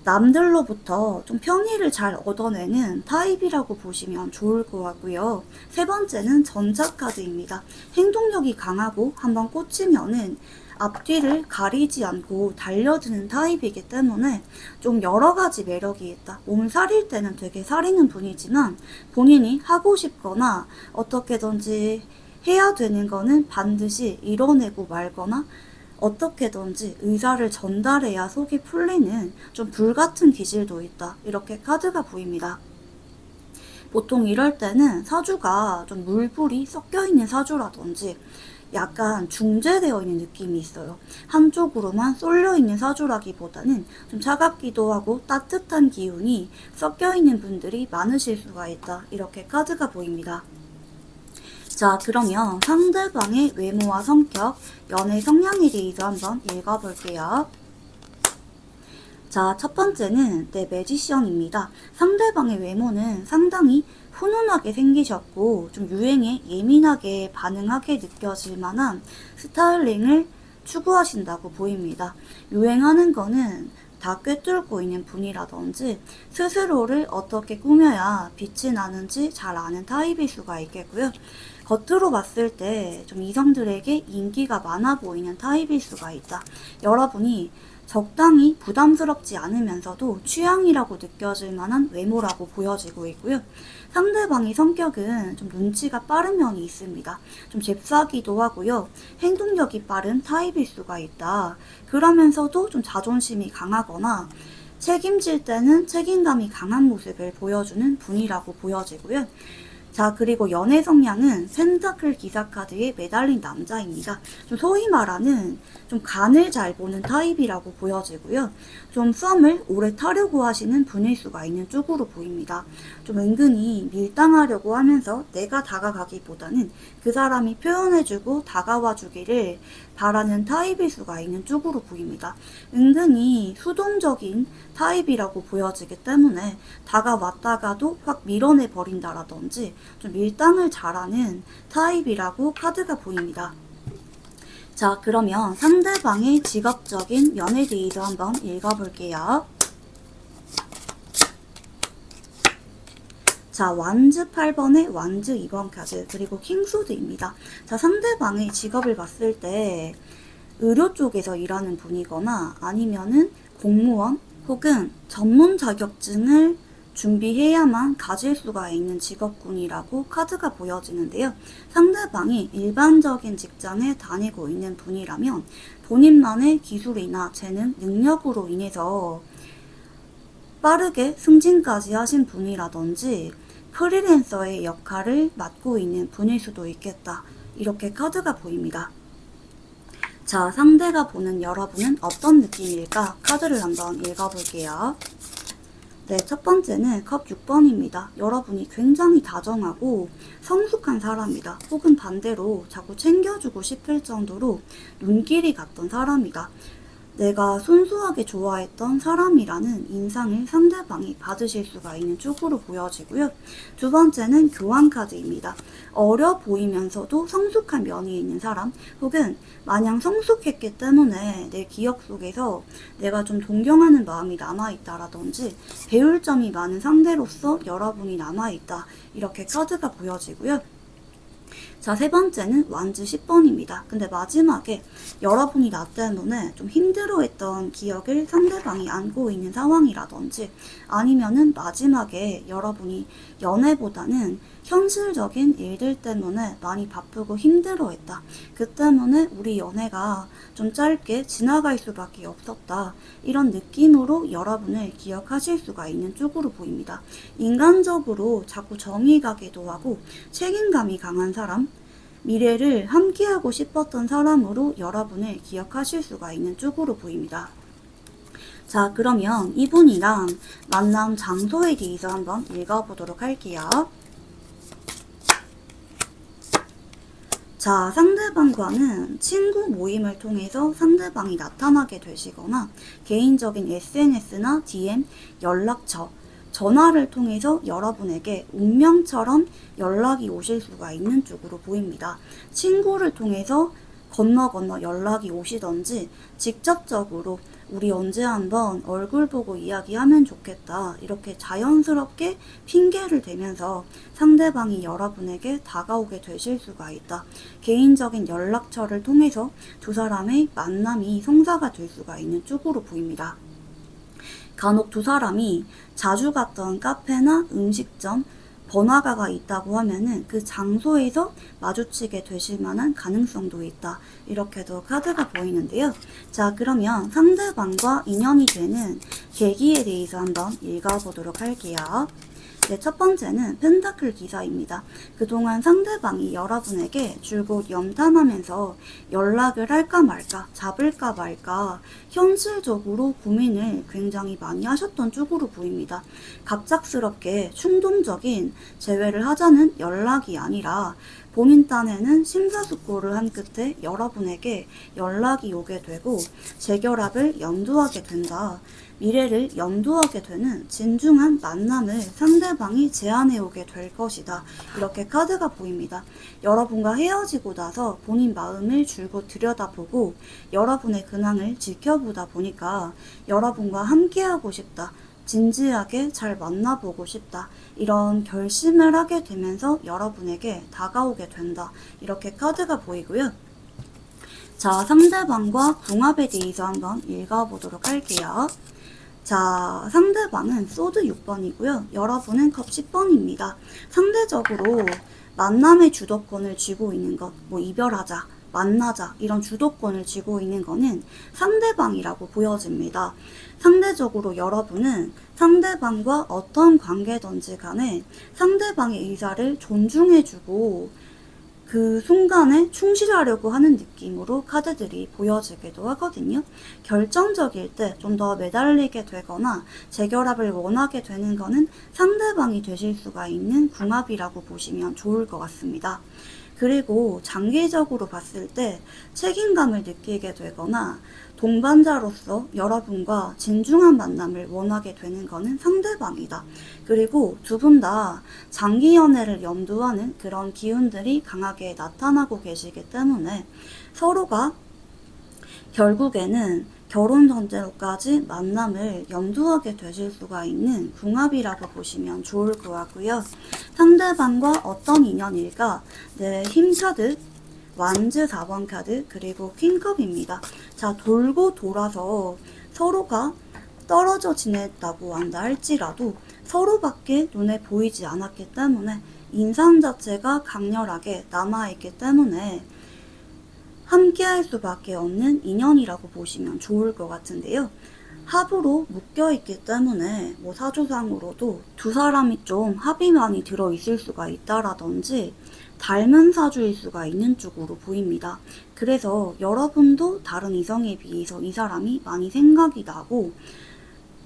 남들로부터 좀 편의를 잘 얻어내는 타입이라고 보시면 좋을 것 같고요. 세 번째는 전자카드입니다. 행동력이 강하고 한번 꽂히면은 앞뒤를 가리지 않고 달려드는 타입이기 때문에 좀 여러 가지 매력이 있다. 몸을 사릴 때는 되게 사리는 분이지만 본인이 하고 싶거나 어떻게든지 해야 되는 거는 반드시 이뤄내고 말거나 어떻게든지 의사를 전달해야 속이 풀리는 좀 불같은 기질도 있다. 이렇게 카드가 보입니다. 보통 이럴 때는 사주가 좀 물불이 섞여있는 사주라든지 약간 중재되어 있는 느낌이 있어요. 한쪽으로만 쏠려있는 사주라기보다는 좀 차갑기도 하고 따뜻한 기운이 섞여있는 분들이 많으실 수가 있다. 이렇게 카드가 보입니다. 자, 그러면 상대방의 외모와 성격, 연애 성향에 대해서 한번 읽어볼게요. 자, 첫 번째는 매지션입니다. 상대방의 외모는 상당히 훈훈하게 생기셨고 좀 유행에 예민하게 반응하게 느껴질 만한 스타일링을 추구하신다고 보입니다. 유행하는 거는 다 꿰뚫고 있는 분이라든지 스스로를 어떻게 꾸며야 빛이 나는지 잘 아는 타입일 수가 있겠고요. 겉으로 봤을 때 좀 이성들에게 인기가 많아 보이는 타입일 수가 있다. 여러분이 적당히 부담스럽지 않으면서도 취향이라고 느껴질 만한 외모라고 보여지고 있고요. 상대방의 성격은 좀 눈치가 빠른 면이 있습니다. 좀 잽싸기도 하고요. 행동력이 빠른 타입일 수가 있다. 그러면서도 좀 자존심이 강하거나 책임질 때는 책임감이 강한 모습을 보여주는 분이라고 보여지고요. 자, 그리고 연애 성향은 펜타클 기사 카드에 매달린 남자입니다. 좀 소위 말하는 좀 간을 잘 보는 타입이라고 보여지고요. 좀 썸을 오래 타려고 하시는 분일 수가 있는 쪽으로 보입니다. 좀 은근히 밀당하려고 하면서 내가 다가가기보다는 그 사람이 표현해주고 다가와 주기를 바라는 타입일 수가 있는 쪽으로 보입니다. 은근히 수동적인 타입이라고 보여지기 때문에 다가왔다가도 확 밀어내 버린다라든지 좀 밀당을 잘하는 타입이라고 카드가 보입니다. 자, 그러면 상대방의 직업적인 연애 데이도 한번 읽어볼게요. 자, 완즈 8번에 완즈 2번 카드, 그리고 킹소드입니다. 자, 상대방의 직업을 봤을 때 의료 쪽에서 일하는 분이거나 아니면은 공무원 혹은 전문 자격증을 준비해야만 가질 수가 있는 직업군이라고 카드가 보여지는데요. 상대방이 일반적인 직장에 다니고 있는 분이라면 본인만의 기술이나 재능, 능력으로 인해서 빠르게 승진까지 하신 분이라든지 프리랜서의 역할을 맡고 있는 분일 수도 있겠다. 이렇게 카드가 보입니다. 자, 상대가 보는 여러분은 어떤 느낌일까? 카드를 한번 읽어볼게요. 네, 첫 번째는 컵 6번입니다. 여러분이 굉장히 다정하고 성숙한 사람이다. 혹은 반대로 자꾸 챙겨주고 싶을 정도로 눈길이 갔던 사람이다. 내가 순수하게 좋아했던 사람이라는 인상을 상대방이 받으실 수가 있는 쪽으로 보여지고요. 두 번째는 교환 카드입니다. 어려 보이면서도 성숙한 면이 있는 사람, 혹은 마냥 성숙했기 때문에 내 기억 속에서 내가 좀 동경하는 마음이 남아있다라든지 배울 점이 많은 상대로서 여러분이 남아있다. 이렇게 카드가 보여지고요. 자, 세 번째는 완즈 10번입니다. 근데 마지막에 여러분이 나 때문에 좀 힘들어했던 기억을 상대방이 안고 있는 상황이라든지 아니면은 마지막에 여러분이 연애보다는 현실적인 일들 때문에 많이 바쁘고 힘들어했다. 그 때문에 우리 연애가 좀 짧게 지나갈 수밖에 없었다. 이런 느낌으로 여러분을 기억하실 수가 있는 쪽으로 보입니다. 인간적으로 자꾸 정이 가기도 하고 책임감이 강한 사람, 미래를 함께하고 싶었던 사람으로 여러분을 기억하실 수가 있는 쪽으로 보입니다. 자, 그러면 이분이랑 만남 장소에 대해서 한번 읽어보도록 할게요. 자, 상대방과는 친구 모임을 통해서 상대방이 나타나게 되시거나 개인적인 SNS나 DM, 연락처, 전화를 통해서 여러분에게 운명처럼 연락이 오실 수가 있는 쪽으로 보입니다. 친구를 통해서 건너 연락이 오시던지 직접적으로 우리 언제 한번 얼굴 보고 이야기하면 좋겠다. 이렇게 자연스럽게 핑계를 대면서 상대방이 여러분에게 다가오게 되실 수가 있다. 개인적인 연락처를 통해서 두 사람의 만남이 성사가 될 수가 있는 쪽으로 보입니다. 간혹 두 사람이 자주 갔던 카페나 음식점, 번화가가 있다고 하면은 그 장소에서 마주치게 되실 만한 가능성도 있다. 이렇게도 카드가 보이는데요. 자, 그러면 상대방과 인연이 되는 계기에 대해서 한번 읽어보도록 할게요. 네, 첫 번째는 펜타클 기사입니다. 그동안 상대방이 여러분에게 줄곧 염탐하면서 연락을 할까 말까, 잡을까 말까 현실적으로 고민을 굉장히 많이 하셨던 쪽으로 보입니다. 갑작스럽게 충동적인 재회를 하자는 연락이 아니라 본인 딴에는 심사숙고를 한 끝에 여러분에게 연락이 오게 되고 재결합을 염두하게 된다. 미래를 염두하게 되는 진중한 만남을 상대방이 제안해 오게 될 것이다. 이렇게 카드가 보입니다. 여러분과 헤어지고 나서 본인 마음을 줄곧 들여다보고 여러분의 근황을 지켜보다 보니까 여러분과 함께하고 싶다. 진지하게 잘 만나보고 싶다. 이런 결심을 하게 되면서 여러분에게 다가오게 된다. 이렇게 카드가 보이고요. 자, 상대방과 궁합에 대해서 한번 읽어보도록 할게요. 자, 상대방은 소드 6번이고요. 여러분은 컵 10번입니다. 상대적으로 만남의 주도권을 쥐고 있는 것, 뭐 이별하자, 만나자 이런 주도권을 쥐고 있는 거는 상대방이라고 보여집니다. 상대적으로 여러분은 상대방과 어떤 관계든지 간에 상대방의 의사를 존중해주고 그 순간에 충실하려고 하는 느낌으로 카드들이 보여지기도 하거든요. 결정적일 때 좀 더 매달리게 되거나 재결합을 원하게 되는 거는 상대방이 되실 수가 있는 궁합이라고 보시면 좋을 것 같습니다. 그리고 장기적으로 봤을 때 책임감을 느끼게 되거나 동반자로서 여러분과 진중한 만남을 원하게 되는 것은 상대방이다. 그리고 두 분 다 장기 연애를 염두하는 그런 기운들이 강하게 나타나고 계시기 때문에 서로가 결국에는 결혼 전제로까지 만남을 염두하게 되실 수가 있는 궁합이라고 보시면 좋을 것 같고요. 상대방과 어떤 인연일까? 네, 힘카드, 완즈 4번 카드, 그리고 퀸컵입니다. 자, 돌고 돌아서 서로가 떨어져 지냈다고 한다 할지라도 서로밖에 눈에 보이지 않았기 때문에 인상 자체가 강렬하게 남아있기 때문에 함께 할 수밖에 없는 인연이라고 보시면 좋을 것 같은데요. 합으로 묶여있기 때문에 뭐 사주상으로도 두 사람이 좀 합이 많이 들어있을 수가 있다라든지 닮은 사주일 수가 있는 쪽으로 보입니다. 그래서 여러분도 다른 이성에 비해서 이 사람이 많이 생각이 나고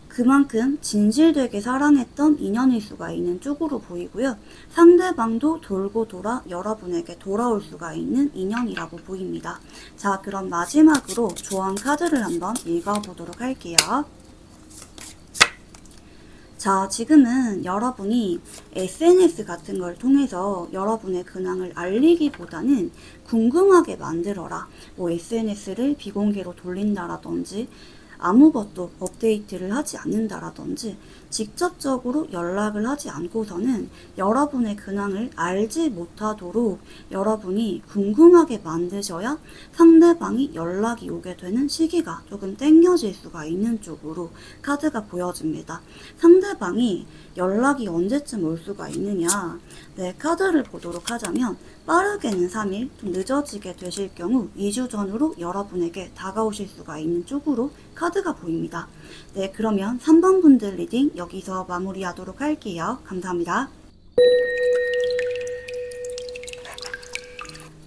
그만큼 진실되게 사랑했던 인연일 수가 있는 쪽으로 보이고요. 상대방도 돌고 돌아 여러분에게 돌아올 수가 있는 인연이라고 보입니다. 자, 그럼 마지막으로 조언 카드를 한번 읽어보도록 할게요. 자, 지금은 여러분이 SNS 같은 걸 통해서 여러분의 근황을 알리기보다는 궁금하게 만들어라. 뭐 SNS를 비공개로 돌린다라든지 아무것도 업데이트를 하지 않는다라든지 직접적으로 연락을 하지 않고서는 여러분의 근황을 알지 못하도록 여러분이 궁금하게 만드셔야 상대방이 연락이 오게 되는 시기가 조금 땡겨질 수가 있는 쪽으로 카드가 보여집니다. 상대방이 연락이 언제쯤 올 수가 있느냐? 네, 카드를 보도록 하자면 빠르게는 3일, 좀 늦어지게 되실 경우 2주 전으로 여러분에게 다가오실 수가 있는 쪽으로 카드가 보입니다. 네, 그러면 3번 분들 리딩 여기서 마무리하도록 할게요. 감사합니다.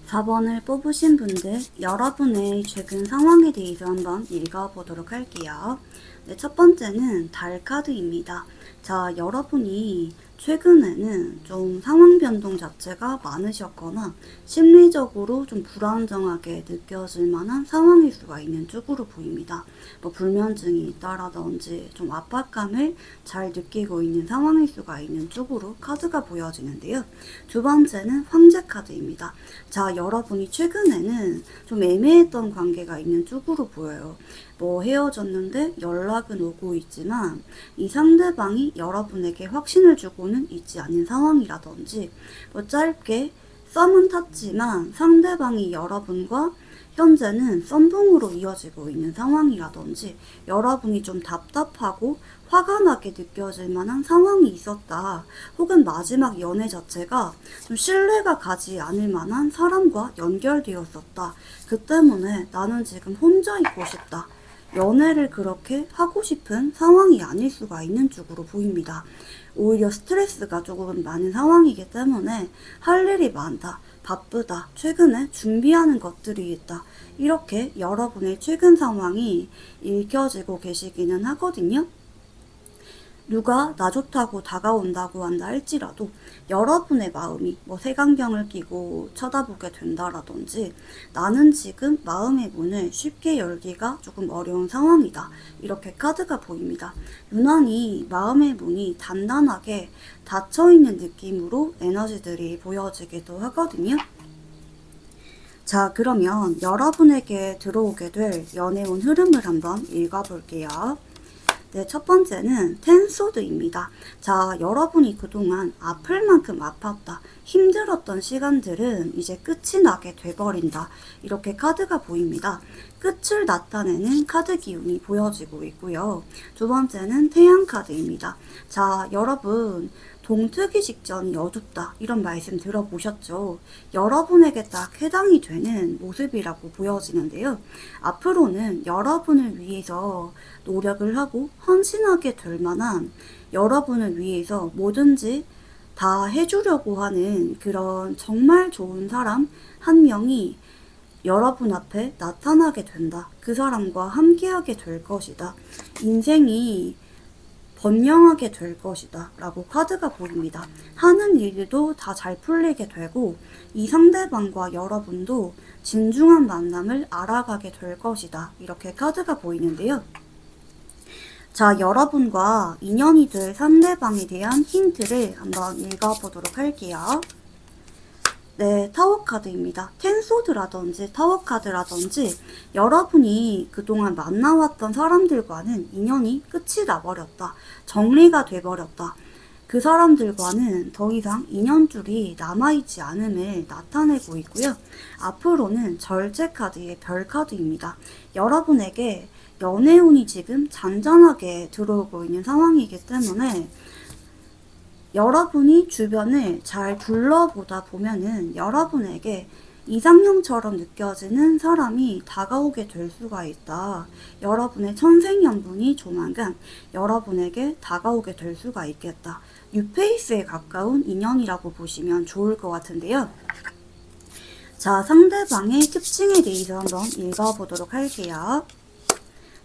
4번을 뽑으신 분들, 여러분의 최근 상황에 대해서 한번 읽어보도록 할게요. 네, 첫 번째는 달 카드입니다. 자, 여러분이 최근에는 좀 상황 변동 자체가 많으셨거나 심리적으로 좀 불안정하게 느껴질 만한 상황일 수가 있는 쪽으로 보입니다. 뭐 불면증이 있다라든지 좀 압박감을 잘 느끼고 있는 상황일 수가 있는 쪽으로 카드가 보여지는데요. 두 번째는 황제 카드입니다. 자, 여러분이 최근에는 좀 애매했던 관계가 있는 쪽으로 보여요. 뭐 헤어졌는데 연락은 오고 있지만 이 상대방이 여러분에게 확신을 주고는 있지 않은 상황이라든지 뭐 짧게 썸은 탔지만 상대방이 여러분과 현재는 썸동으로 이어지고 있는 상황이라든지 여러분이 좀 답답하고 화가 나게 느껴질 만한 상황이 있었다. 혹은 마지막 연애 자체가 좀 신뢰가 가지 않을 만한 사람과 연결되었었다. 그 때문에 나는 지금 혼자 있고 싶다. 연애를 그렇게 하고 싶은 상황이 아닐 수가 있는 쪽으로 보입니다. 오히려 스트레스가 조금 많은 상황이기 때문에 할 일이 많다, 바쁘다, 최근에 준비하는 것들이 있다. 이렇게 여러분의 최근 상황이 읽혀지고 계시기는 하거든요. 누가 나 좋다고 다가온다고 한다 할지라도 여러분의 마음이 뭐 색안경을 끼고 쳐다보게 된다라든지 나는 지금 마음의 문을 쉽게 열기가 조금 어려운 상황이다. 이렇게 카드가 보입니다. 유난히 마음의 문이 단단하게 닫혀있는 느낌으로 에너지들이 보여지기도 하거든요. 자, 그러면 여러분에게 들어오게 될 연애운 흐름을 한번 읽어볼게요. 네, 첫 번째는 텐소드입니다. 자, 여러분이 그동안 아플 만큼 아팠다, 힘들었던 시간들은 이제 끝이 나게 돼버린다. 이렇게 카드가 보입니다. 끝을 나타내는 카드 기운이 보여지고 있고요. 두 번째는 태양 카드입니다. 자, 여러분 동트기 직전이 어둡다 이런 말씀 들어보셨죠? 여러분에게 딱 해당이 되는 모습이라고 보여지는데요. 앞으로는 여러분을 위해서 노력을 하고 헌신하게 될 만한, 여러분을 위해서 뭐든지 다 해주려고 하는 그런 정말 좋은 사람 한 명이 여러분 앞에 나타나게 된다. 그 사람과 함께하게 될 것이다. 인생이 번영하게 될 것이다 라고 카드가 보입니다. 하는 일도 다 잘 풀리게 되고 이 상대방과 여러분도 진중한 만남을 알아가게 될 것이다. 이렇게 카드가 보이는데요. 자, 여러분과 인연이 될 상대방에 대한 힌트를 한번 읽어보도록 할게요. 네, 타워 카드입니다. 텐소드라든지 타워 카드라든지 여러분이 그동안 만나왔던 사람들과는 인연이 끝이 나버렸다. 정리가 돼버렸다. 그 사람들과는 더 이상 인연줄이 남아있지 않음을 나타내고 있고요. 앞으로는 절제 카드의 별 카드입니다. 여러분에게 연애운이 지금 잔잔하게 들어오고 있는 상황이기 때문에 여러분이 주변을 잘 둘러보다 보면은 여러분에게 이상형처럼 느껴지는 사람이 다가오게 될 수가 있다. 여러분의 천생연분이 조만간 여러분에게 다가오게 될 수가 있겠다. 뉴페이스에 가까운 인연이라고 보시면 좋을 것 같은데요. 자, 상대방의 특징에 대해서 한번 읽어보도록 할게요.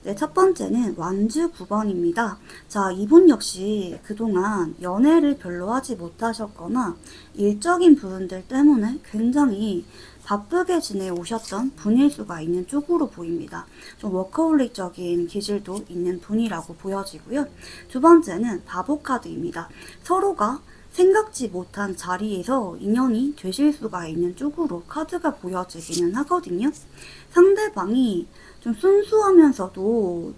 네, 첫 번째는 완주 9번입니다. 자, 이분 역시 그동안 연애를 별로 하지 못하셨거나 일적인 부분들 때문에 굉장히 바쁘게 지내오셨던 분일 수가 있는 쪽으로 보입니다. 좀 워커홀릭적인 기질도 있는 분이라고 보여지고요. 두 번째는 바보 카드입니다. 서로가 생각지 못한 자리에서 인연이 되실 수가 있는 쪽으로 카드가 보여지기는 하거든요. 상대방이 좀 순수하면서도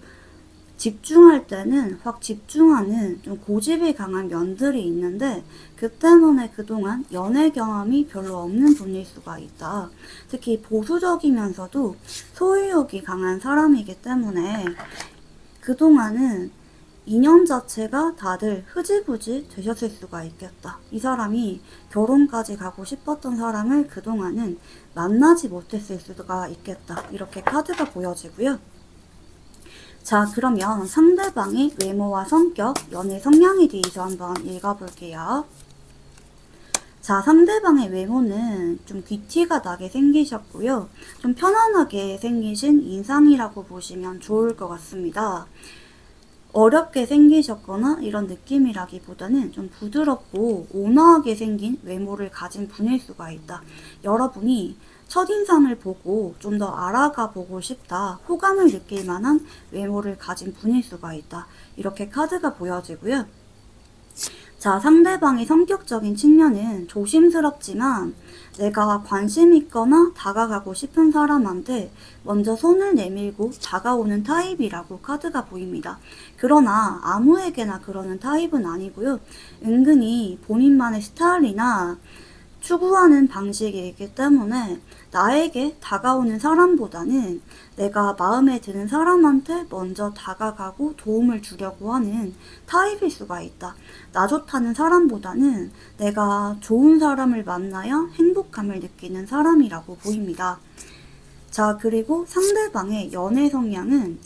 집중할 때는 확 집중하는 좀 고집이 강한 면들이 있는데 그 때문에 그동안 연애 경험이 별로 없는 분일 수가 있다. 특히 보수적이면서도 소유욕이 강한 사람이기 때문에 그동안은 인연 자체가 다들 흐지부지 되셨을 수가 있겠다. 이 사람이 결혼까지 가고 싶었던 사람을 그동안은 만나지 못했을 수가 있겠다. 이렇게 카드가 보여지고요. 자, 그러면 상대방의 외모와 성격, 연애 성향에 대해서 한번 읽어볼게요. 자, 상대방의 외모는 좀 귀티가 나게 생기셨고요. 좀 편안하게 생기신 인상이라고 보시면 좋을 것 같습니다. 어렵게 생기셨거나 이런 느낌이라기보다는 좀 부드럽고 온화하게 생긴 외모를 가진 분일 수가 있다. 여러분이 첫인상을 보고 좀 더 알아가 보고 싶다. 호감을 느낄 만한 외모를 가진 분일 수가 있다. 이렇게 카드가 보여지고요. 자, 상대방의 성격적인 측면은 조심스럽지만 내가 관심 있거나 다가가고 싶은 사람한테 먼저 손을 내밀고 다가오는 타입이라고 카드가 보입니다. 그러나 아무에게나 그러는 타입은 아니고요. 은근히 본인만의 스타일이나 추구하는 방식이기 때문에 나에게 다가오는 사람보다는 내가 마음에 드는 사람한테 먼저 다가가고 도움을 주려고 하는 타입일 수가 있다. 나 좋다는 사람보다는 내가 좋은 사람을 만나야 행복감을 느끼는 사람이라고 보입니다. 자, 그리고 상대방의 연애 성향은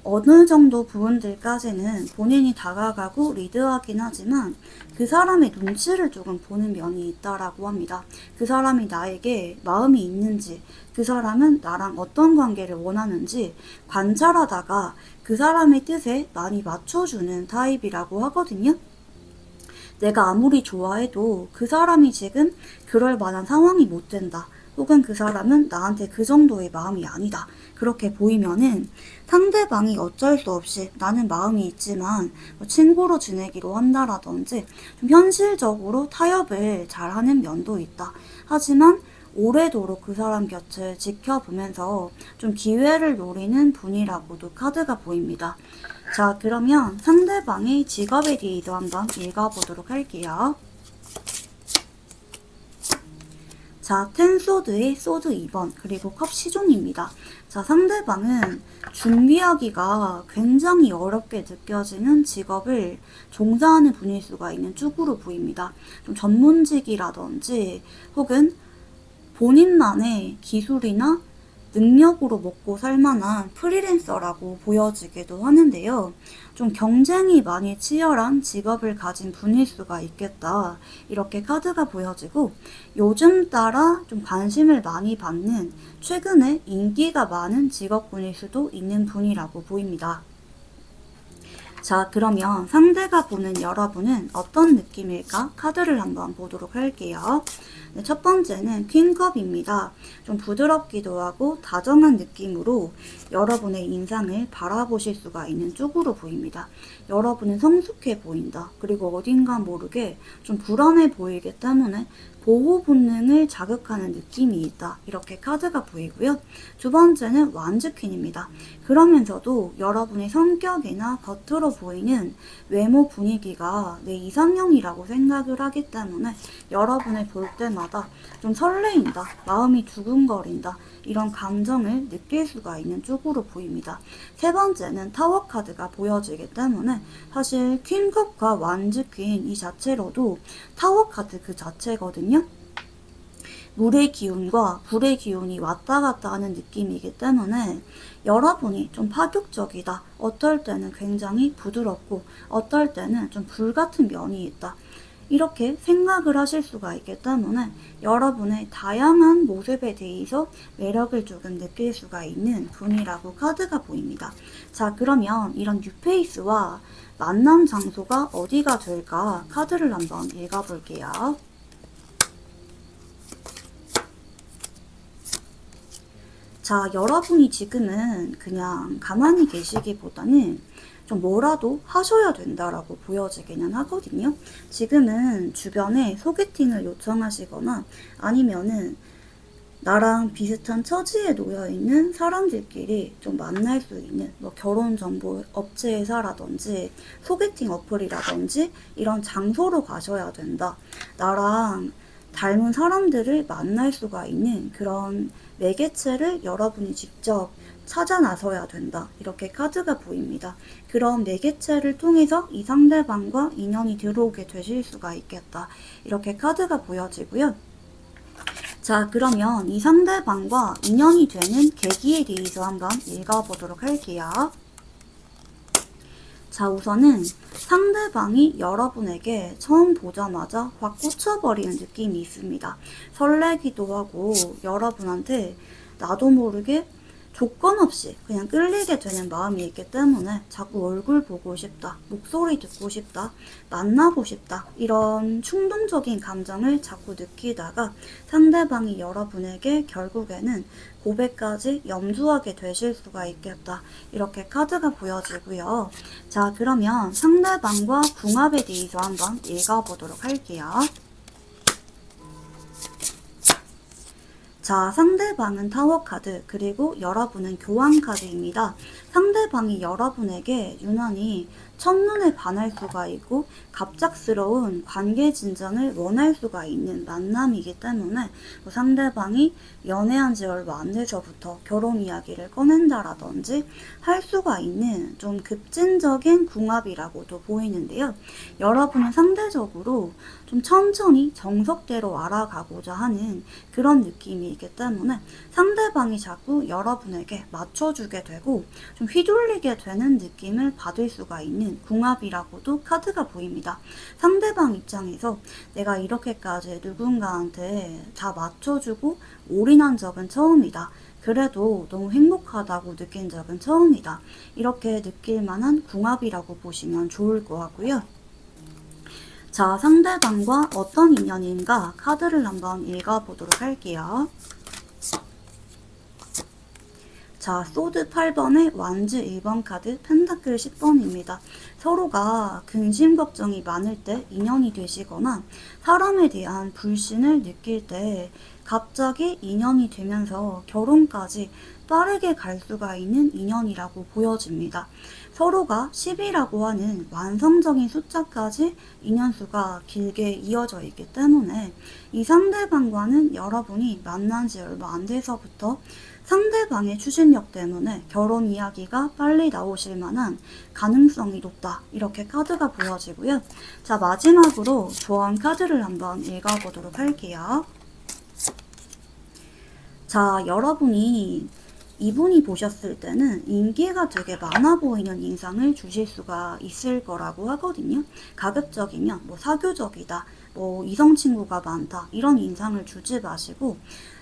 어느 정도 부분들까지는 본인이 다가가고 리드하긴 하지만 그 사람의 눈치를 조금 보는 면이 있다라고 합니다. 그 사람이 나에게 마음이 있는지, 그 사람은 나랑 어떤 관계를 원하는지 관찰하다가 그 사람의 뜻에 많이 맞춰주는 타입이라고 하거든요. 내가 아무리 좋아해도 그 사람이 지금 그럴 만한 상황이 못 된다. 혹은 그 사람은 나한테 그 정도의 마음이 아니다. 그렇게 보이면은 상대방이 어쩔 수 없이 나는 마음이 있지만 뭐 친구로 지내기로 한다라든지 좀 현실적으로 타협을 잘하는 면도 있다. 하지만 오래도록 그 사람 곁을 지켜보면서 좀 기회를 노리는 분이라고도 카드가 보입니다. 자, 그러면 상대방의 직업에 대해서 한번 읽어보도록 할게요. 자, 텐소드의 소드 2번, 그리고 컵 시종입니다. 자, 상대방은 준비하기가 굉장히 어렵게 느껴지는 직업을 종사하는 분일 수가 있는 쪽으로 보입니다. 좀 전문직이라든지 혹은 본인만의 기술이나 능력으로 먹고 살만한 프리랜서라고 보여지기도 하는데요. 좀 경쟁이 많이 치열한 직업을 가진 분일 수가 있겠다. 이렇게 카드가 보여지고 요즘 따라 좀 관심을 많이 받는 최근에 인기가 많은 직업군일 수도 있는 분이라고 보입니다. 자, 그러면 상대가 보는 여러분은 어떤 느낌일까? 카드를 한번 보도록 할게요. 네, 첫 번째는 퀸컵입니다. 좀 부드럽기도 하고 다정한 느낌으로 여러분의 인상을 바라보실 수가 있는 쪽으로 보입니다. 여러분은 성숙해 보인다. 그리고 어딘가 모르게 좀 불안해 보이기 때문에 보호 본능을 자극하는 느낌이 있다. 이렇게 카드가 보이고요. 두 번째는 완즈 퀸입니다. 그러면서도 여러분의 성격이나 겉으로 보이는 외모 분위기가 내 이상형이라고 생각을 하기 때문에 여러분을 볼 때마다 좀 설레인다. 마음이 두근거린다. 이런 감정을 느낄 수가 있는 쪽으로 보입니다. 세 번째는 타워 카드가 보여지기 때문에 사실 퀸컵과 완즈 퀸 이 자체로도 타워 카드 그 자체거든요. 물의 기운과 불의 기운이 왔다 갔다 하는 느낌이기 때문에 여러분이 좀 파격적이다. 어떨 때는 굉장히 부드럽고 어떨 때는 좀 불같은 면이 있다. 이렇게 생각을 하실 수가 있기 때문에 여러분의 다양한 모습에 대해서 매력을 조금 느낄 수가 있는 분이라고 카드가 보입니다. 자, 그러면 이런 뉴페이스와 만남 장소가 어디가 될까? 카드를 한번 읽어볼게요. 자, 여러분이 지금은 그냥 가만히 계시기보다는 좀 뭐라도 하셔야 된다라고 보여지기는 하거든요. 지금은 주변에 소개팅을 요청하시거나 아니면은 나랑 비슷한 처지에 놓여있는 사람들끼리 좀 만날 수 있는 뭐 결혼정보 업체회사라든지 소개팅 어플이라든지 이런 장소로 가셔야 된다. 나랑 닮은 사람들을 만날 수가 있는 그런 매개체를 여러분이 직접 찾아 나서야 된다. 이렇게 카드가 보입니다. 그런 매개체를 통해서 이 상대방과 인연이 들어오게 되실 수가 있겠다. 이렇게 카드가 보여지고요. 자, 그러면 이 상대방과 인연이 되는 계기에 대해서 한번 읽어보도록 할게요. 자, 우선은 상대방이 여러분에게 처음 보자마자 확 꽂혀버리는 느낌이 있습니다. 설레기도 하고 여러분한테 나도 모르게 조건 없이 그냥 끌리게 되는 마음이 있기 때문에 자꾸 얼굴 보고 싶다, 목소리 듣고 싶다, 만나고 싶다 이런 충동적인 감정을 자꾸 느끼다가 상대방이 여러분에게 결국에는 고백까지 염두하게 되실 수가 있겠다. 이렇게 카드가 보여지고요. 자, 그러면 상대방과 궁합에 대해서 한번 읽어보도록 할게요. 자, 상대방은 타워 카드, 그리고 여러분은 교환 카드입니다. 상대방이 여러분에게 유난히 첫눈에 반할 수가 있고 갑작스러운 관계 진전을 원할 수가 있는 만남이기 때문에 상대방이 연애한 지 얼마 안 돼서부터 결혼 이야기를 꺼낸다라든지 할 수가 있는 좀 급진적인 궁합이라고도 보이는데요. 여러분은 상대적으로 좀 천천히 정석대로 알아가고자 하는 그런 느낌이기 때문에 상대방이 자꾸 여러분에게 맞춰주게 되고 좀 휘둘리게 되는 느낌을 받을 수가 있는 궁합이라고도 카드가 보입니다. 상대방 입장에서 내가 이렇게까지 누군가한테 다 맞춰주고 올인한 적은 처음이다. 그래도 너무 행복하다고 느낀 적은 처음이다. 이렇게 느낄 만한 궁합이라고 보시면 좋을 것 같고요. 자, 상대방과 어떤 인연인가 카드를 한번 읽어보도록 할게요. 자, 소드 8번에 완즈 1번 카드, 펜타클 10번입니다. 서로가 근심 걱정이 많을 때 인연이 되시거나 사람에 대한 불신을 느낄 때 갑자기 인연이 되면서 결혼까지 빠르게 갈 수가 있는 인연이라고 보여집니다. 서로가 10이라고 하는 완성적인 숫자까지 인연수가 길게 이어져 있기 때문에 이 상대방과는 여러분이 만난 지 얼마 안 돼서부터 상대방의 추진력 때문에 결혼 이야기가 빨리 나오실 만한 가능성이 높다. 이렇게 카드가 보여지고요. 자, 마지막으로 조언 카드를 한번 읽어보도록 할게요. 자, 여러분이 이분이 보셨을 때는 인기가 되게 많아 보이는 인상을 주실 수가 있을 거라고 하거든요. 가급적이면 뭐 사교적이다, 뭐 이성 친구가 많다, 이런 인상을 주지 마시고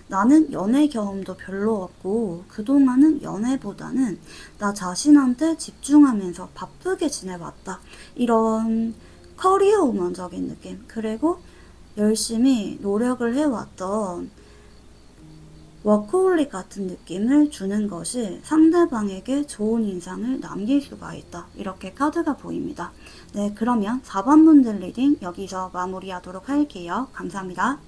나는 연애 경험도 별로 없고 그동안은 연애보다는 나 자신한테 집중하면서 바쁘게 지내왔다. 이런 커리어 우먼적인 느낌, 그리고 열심히 노력을 해왔던 워크홀릭 같은 느낌을 주는 것이 상대방에게 좋은 인상을 남길 수가 있다. 이렇게 카드가 보입니다. 네, 그러면 4번 분들 리딩 여기서 마무리하도록 할게요. 감사합니다.